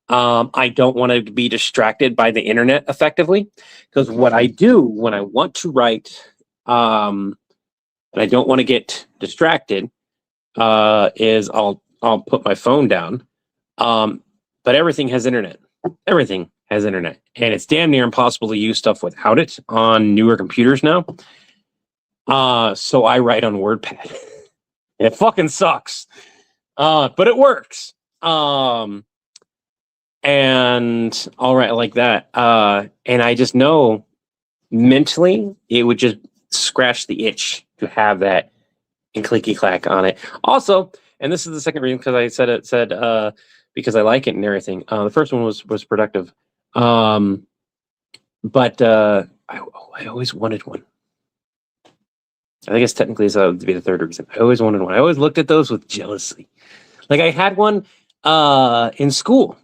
I don't want to be distracted by the internet effectively. Because what I do when I want to write, and I don't want to get distracted, is I'll put my phone down. But everything has internet. Everything has internet, and it's damn near impossible to use stuff without it on newer computers now. So I write on WordPad. It fucking sucks, but it works. And I'll write like that. And I just know mentally it would just scratch the itch to have that and clicky clack on it. Also, and this is the second reason because I said because I like it and everything. The first one was productive, but I always wanted one. I think it's technically so to be the third reason. I always wanted one. I always looked at those with jealousy. Like I had one in school,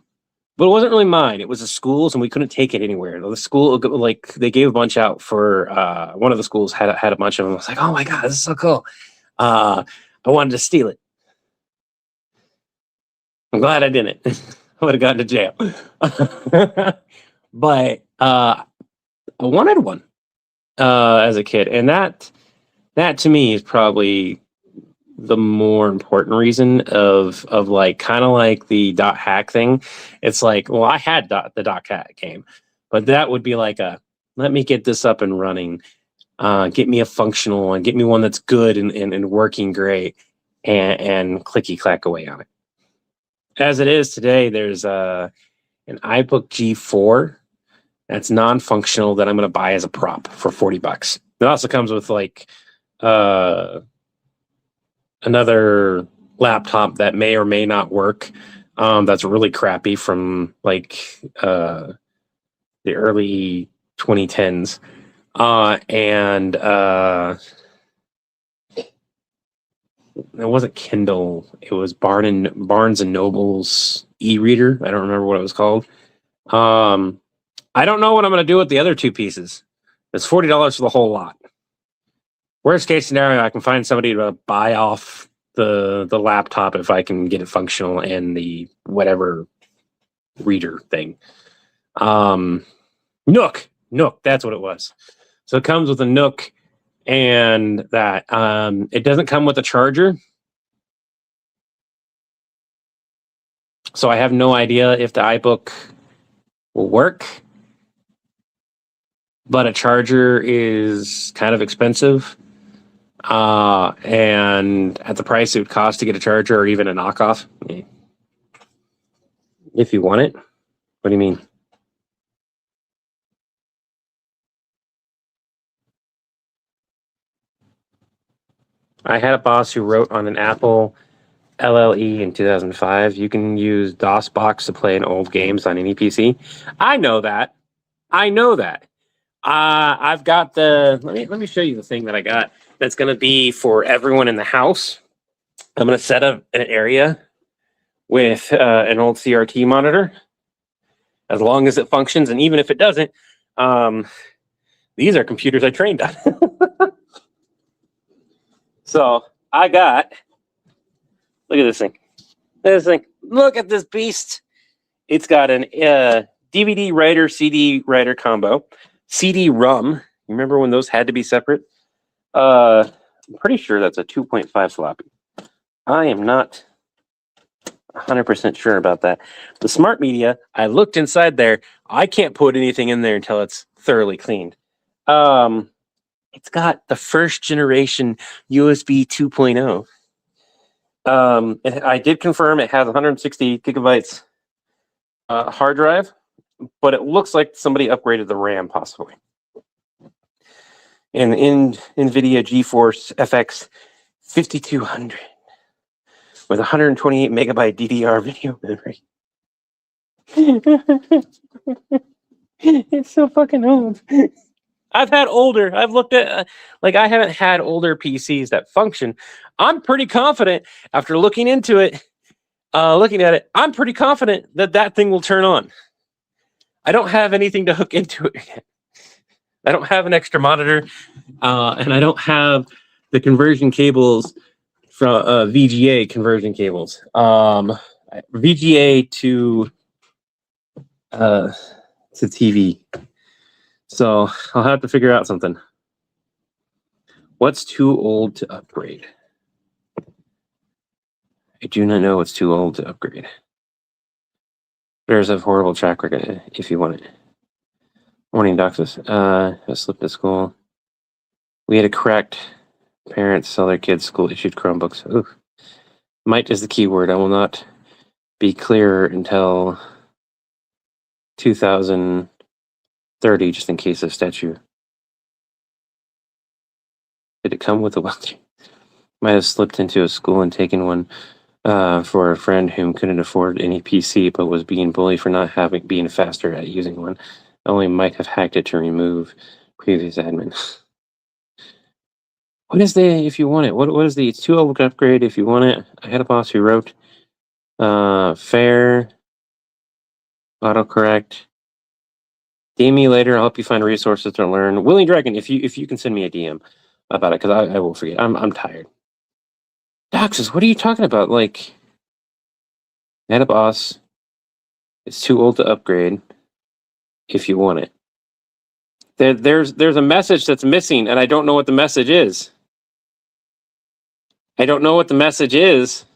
but it wasn't really mine. It was a school's, and we couldn't take it anywhere. The school, like they gave a bunch out for one of the schools had a bunch of them. I was like, oh my god, this is so cool. I wanted to steal it. I'm glad I didn't. I would have gotten to jail. But I wanted one as a kid, and that to me is probably the more important reason of like kind of like the dot hack thing. It's like, well, I had the dot hack game, but that would be like let me get this up and running, get me a functional one, get me one that's good and working great, and clicky clack away on it. As it is today, there's an iBook G4 that's non-functional that I'm going to buy as a prop for $40. It also comes with like another laptop that may or may not work. That's really crappy from like the early 2010s. And it wasn't Kindle. It was Barnes and Noble's e-reader. I don't remember what it was called. I don't know what I'm going to do with the other two pieces. It's $40 for the whole lot. Worst case scenario, I can find somebody to buy off the laptop if I can get it functional and the whatever reader thing. Nook, that's what it was. So it comes with a Nook and that. It doesn't come with a charger. So I have no idea if the iBook will work. But a charger is kind of expensive. And at the price it would cost to get a charger or even a knockoff. If you want it. What do you mean? I had a boss who wrote on an Apple LLE in 2005. You can use DOSBox to play in old games on any PC. I know that. I've got the. Let me show you the thing that I got. That's going to be for everyone in the house. I'm going to set up an area with an old CRT monitor, as long as it functions, and even if it doesn't, these are computers I trained on. So I got. Look at this thing. Look at this beast. It's got an DVD writer, CD writer combo. CD-ROM. Remember when those had to be separate? I'm pretty sure that's a 2.5 floppy. I am not 100% sure about that. The smart media, I looked inside there. I can't put anything in there until it's thoroughly cleaned. It's got the first generation USB 2.0. I did confirm it has 160 gigabytes hard drive, but it looks like somebody upgraded the RAM possibly. And in NVIDIA GeForce FX 5200 with 128 megabyte DDR video memory. It's so fucking old. I've looked at, I haven't had older PCs that function. I'm pretty confident after looking at it, I'm pretty confident that thing will turn on. I don't have anything to hook into it yet. I don't have an extra monitor, and I don't have the conversion cables from VGA conversion cables. VGA to TV. So I'll have to figure out something. What's too old to upgrade? I do not know what's too old to upgrade. There's a horrible track record if you want it. Morning, Doxus. I slipped at school. We had to correct parents sell their kids school-issued Chromebooks. Ooh. Might is the key word. I will not be clear until 2030, just in case of statue. Did it come with a welder? Might have slipped into a school and taken one for a friend whom couldn't afford any PC, but was being bullied for not being faster at using one. Only might have hacked it to remove previous admin. What is if you want it? What is it's too old to upgrade if you want it? I had a boss who wrote fair, autocorrect. DM me later, I'll help you find resources to learn. Willing Dragon, if you can send me a DM about it, because I will forget. I'm tired. Doxus, what are you talking about? I had a boss. It's too old to upgrade. If you want it. There's a message that's missing, and I don't know what the message is. I don't know what the message is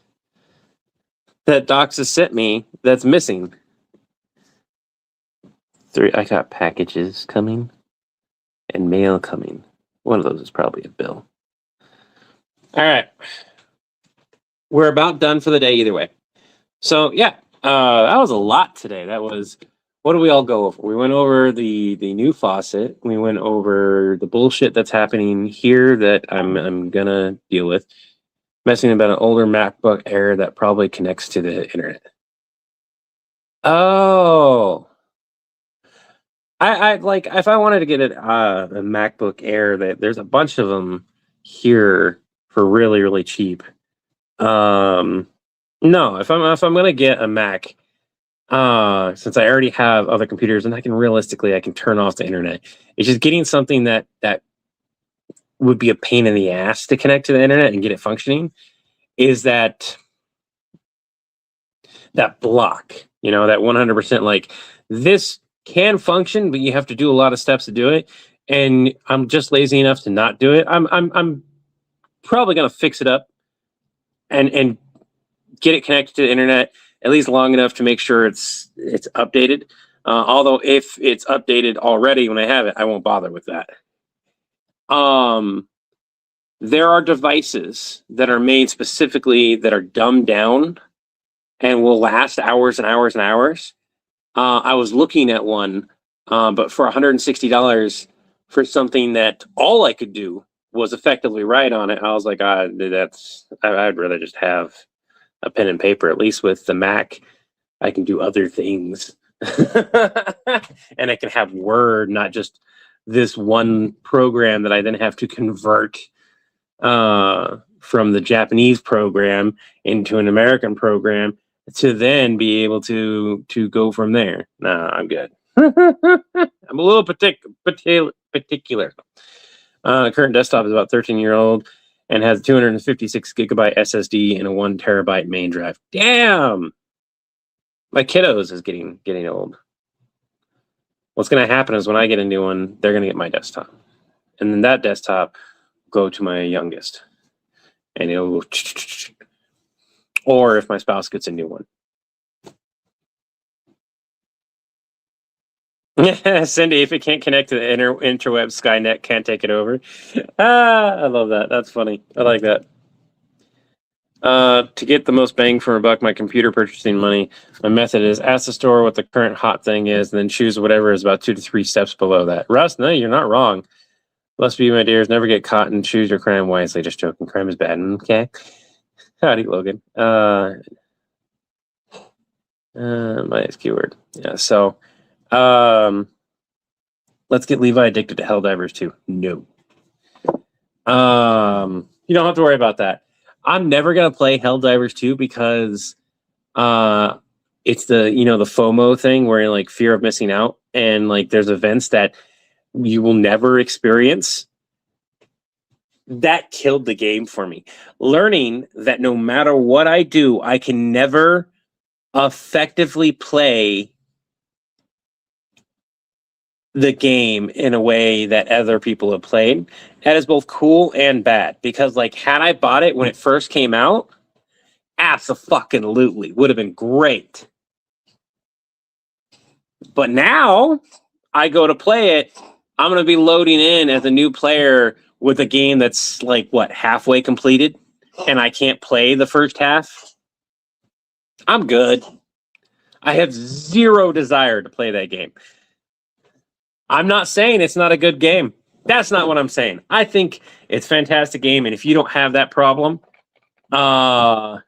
that Doxus sent me that's missing. I got packages coming and mail coming. One of those is probably a bill. All right. We're about done for the day either way. So, yeah, that was a lot today. That was... What did we all go over? We went over the new faucet. We went over the bullshit that's happening here that I'm gonna deal with. Messing about an older MacBook Air that probably connects to the internet. Oh, I like if I wanted to get a MacBook Air, that there's a bunch of them here for really really cheap. No, if I'm gonna get a Mac, since I already have other computers and I can turn off the internet. It's just getting something that would be a pain in the ass to connect to the internet and get it functioning is that block, that 100%, like, this can function, but you have to do a lot of steps to do it. And I'm just lazy enough to not do it. I'm probably gonna fix it up and get it connected to the internet at least long enough to make sure it's updated. Although if it's updated already when I have it, I won't bother with that. There are devices that are made specifically that are dumbed down and will last hours and hours and hours. I was looking at one, but for $160 for something that all I could do was effectively write on it, I was like, I'd rather just have a pen and paper. At least with the Mac, I can do other things. And I can have Word, not just this one program that I then have to convert from the Japanese program into an American program to then be able to go from there. Nah, I'm good. I'm a little particular. Current desktop is about 13-year-old and has 256 gigabyte SSD and a 1 terabyte main drive. Damn, my kiddos is getting old. What's going to happen is when I get a new one, they're going to get my desktop, and then that desktop go to my youngest, and it'll go. Or if my spouse gets a new one. Cindy, if it can't connect to the interweb, Skynet can't take it over. I love that. That's funny. I like that. To get the most bang for a buck, my computer purchasing money, my method is ask the store what the current hot thing is, and then choose whatever is about 2 to 3 steps below that. Russ, no, you're not wrong. Must be, my dears, never get caught and choose your crime wisely. Just joking. Crime is bad. Okay. Howdy, Logan. My keyword. Yeah, so let's get Levi addicted to Helldivers too. No. You don't have to worry about that. I'm never gonna play Helldivers 2 because it's the the FOMO thing where like fear of missing out, and like there's events that you will never experience. That killed the game for me. Learning that no matter what I do, I can never effectively play the game in a way that other people have played. That is both cool and bad, because like had I bought it when it first came out, absolutely would have been great. But now I go to play it, I'm going to be loading in as a new player with a game that's like what, halfway completed, and I can't play the first half. I'm good. I have zero desire to play that game. I'm not saying it's not a good game. That's not what I'm saying. I think it's a fantastic game, and if you don't have that problem, I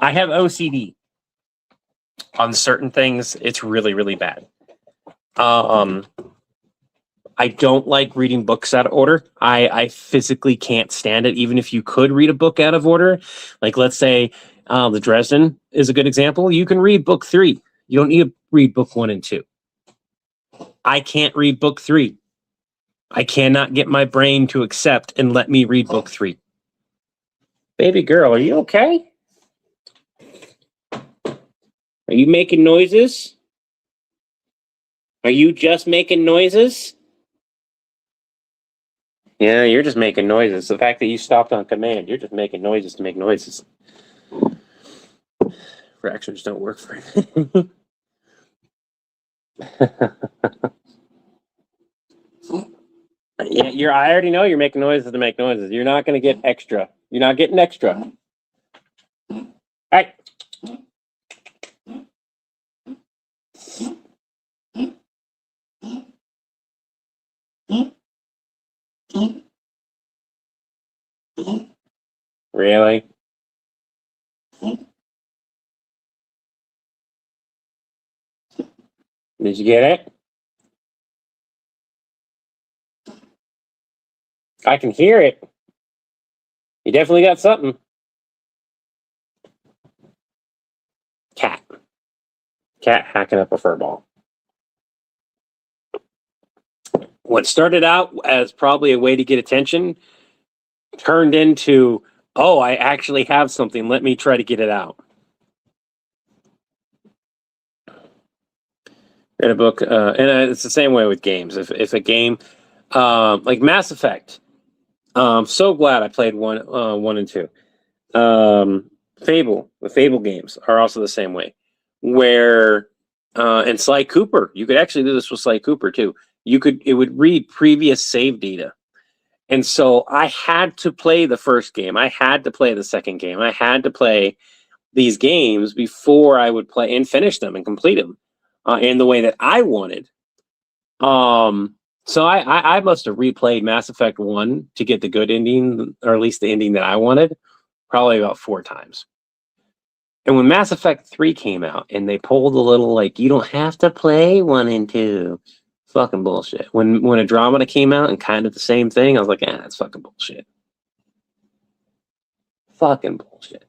have OCD on certain things. It's really, really bad. I don't like reading books out of order. I physically can't stand it, even if you could read a book out of order. Like, let's say the Dresden is a good example. You can read book 3. You don't need to read book 1 and 2. I can't read book 3. I cannot get my brain to accept and let me read book 3. Baby girl, are you okay? Are you making noises? Are you just making noises? Yeah, you're just making noises. The fact that you stopped on command, you're just making noises to make noises. Fractions don't work for it. Yeah, I already know you're making noises to make noises. You're not going to get extra. You're not getting extra. All right. Really? Did you get it? I can hear it. You definitely got something. Cat. Cat hacking up a fur ball. What started out as probably a way to get attention turned into, oh, I actually have something. Let me try to get it out. Read a book, and it's the same way with games. If a game, like Mass Effect, so glad I played one and two. Fable, the Fable games are also the same way. Where, and Sly Cooper, you could actually do this with Sly Cooper too. It would read previous save data. And so I had to play the first game. I had to play the second game. I had to play these games before I would play and finish them and complete them in the way that I wanted. So I must have replayed Mass Effect 1 to get the good ending, or at least the ending that I wanted, probably about 4 times. And when Mass Effect 3 came out and they pulled a little, like, you don't have to play 1 and 2. Fucking bullshit. When Andromeda came out and kind of the same thing, I was like, that's fucking bullshit. Fucking bullshit.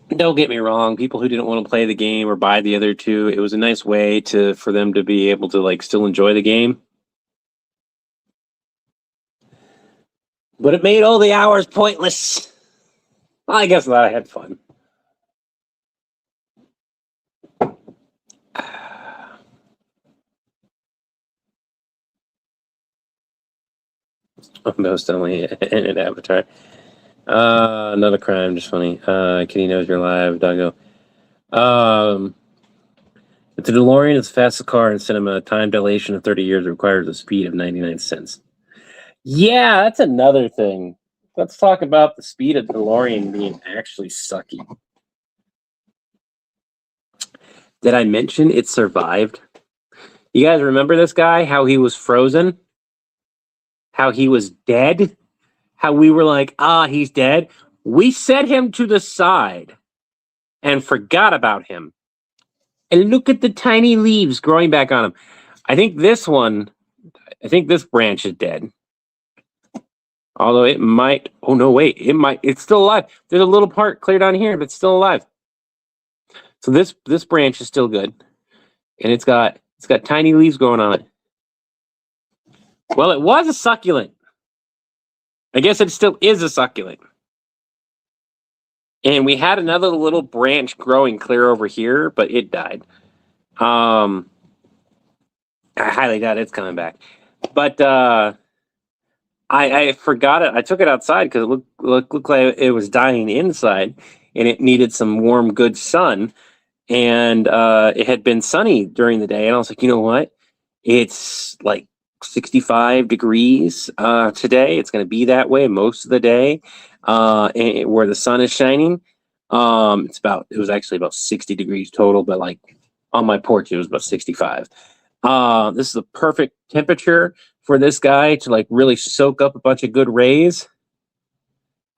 Don't get me wrong, people who didn't want to play the game or buy the other two, it was a nice way for them to be able to like still enjoy the game. But it made all the hours pointless. Well, I guess that I had fun. Most only in an avatar. Another crime, just funny. Kitty knows you're alive, doggo. If the DeLorean is the fastest car in cinema, time dilation of 30 years requires a speed of 99 cents. Yeah, that's another thing. Let's talk about the speed of the DeLorean being actually sucky. Did I mention it survived? You guys remember this guy? How he was frozen? How he was dead? How we were like, he's dead? We set him to the side and forgot about him. And look at the tiny leaves growing back on him. I think this branch is dead. Although it might, oh no, wait, it's still alive. There's a little part cleared on here, but it's still alive. So this branch is still good. And it's got tiny leaves growing on it. Well, it was a succulent. I guess it still is a succulent. And we had another little branch growing clear over here, but it died. I highly doubt it's coming back. But I forgot it. I took it outside because it looked like it was dying inside, and it needed some warm, good sun. And it had been sunny during the day, and I was like, you know what? It's like 65 degrees today. It's going to be that way most of the day where the sun is shining. It was actually about 60 degrees total, but like on my porch, it was about 65. This is a perfect temperature for this guy to like really soak up a bunch of good rays.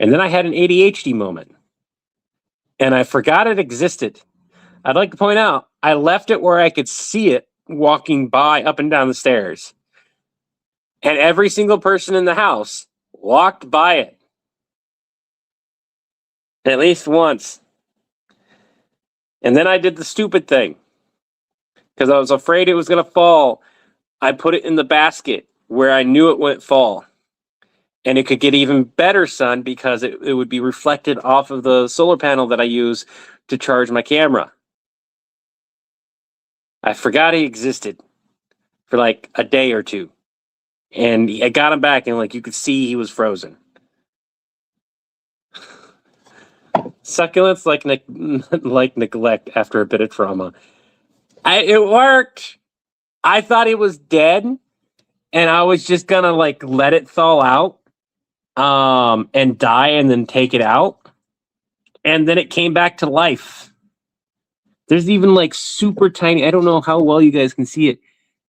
And then I had an ADHD moment and I forgot it existed. I'd like to point out, I left it where I could see it walking by up and down the stairs. And every single person in the house walked by it. At least once. And then I did the stupid thing. Because I was afraid it was going to fall. I put it in the basket where I knew it wouldn't fall. And it could get even better sun because it would be reflected off of the solar panel that I use to charge my camera. I forgot he existed for like a day or two. And I got him back and like you could see he was frozen. Succulents like neglect after a bit of trauma. It worked. I thought it was dead, and I was just gonna like let it thaw out, and die, and then take it out, and then it came back to life. There's even like super tiny. I don't know how well you guys can see it.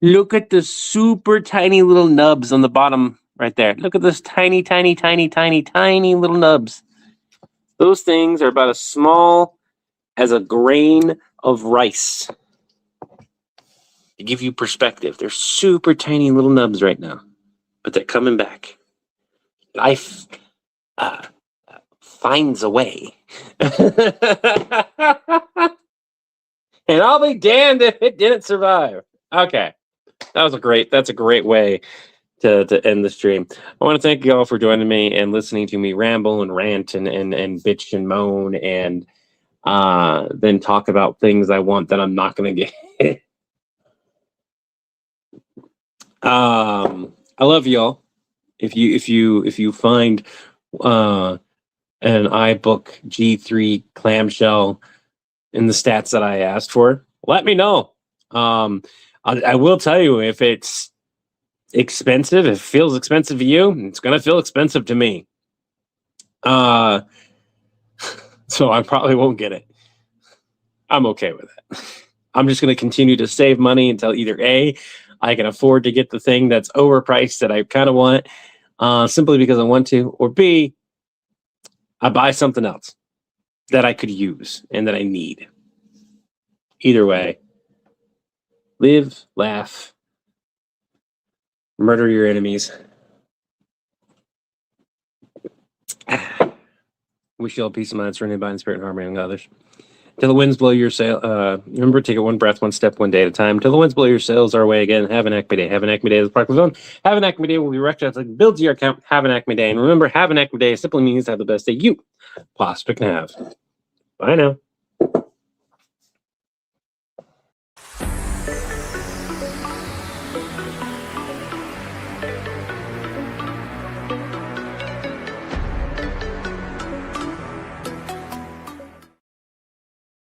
Look at the super tiny little nubs on the bottom right there. Look at those tiny, tiny, tiny, tiny, tiny little nubs. Those things are about as small as a grain of rice. To give you perspective, they're super tiny little nubs right now, but they're coming back. Life finds a way. And I'll be damned if it didn't survive. Okay. That's a great way to end the stream. I want to thank you all for joining me and listening to me ramble and rant and bitch and moan and then talk about things I want that I'm not gonna get. I love y'all. If you find an iBook G3 clamshell in the stats that I asked for, let me know. I will tell you, if it's expensive, if it feels expensive to you, it's gonna feel expensive to me. So I probably won't get it. I'm okay with it. I'm just gonna continue to save money until either A, I can afford to get the thing that's overpriced that I kind of want, simply because I want to, or B, I buy something else that I could use and that I need. Either way, live, laugh, murder your enemies. Wish you all peace of mind, serenity, abiding spirit, and harmony among others. Till the winds blow your sail. Remember, take it one breath, one step, one day at a time. Till the winds blow your sails our way again. Have an Acme Day. Have an Acme Day as a Park Zone. Have an Acme Day will be recognized like build your account. Have an Acme Day. And remember, have an Acme Day simply means to have the best day you possibly can have. Bye now.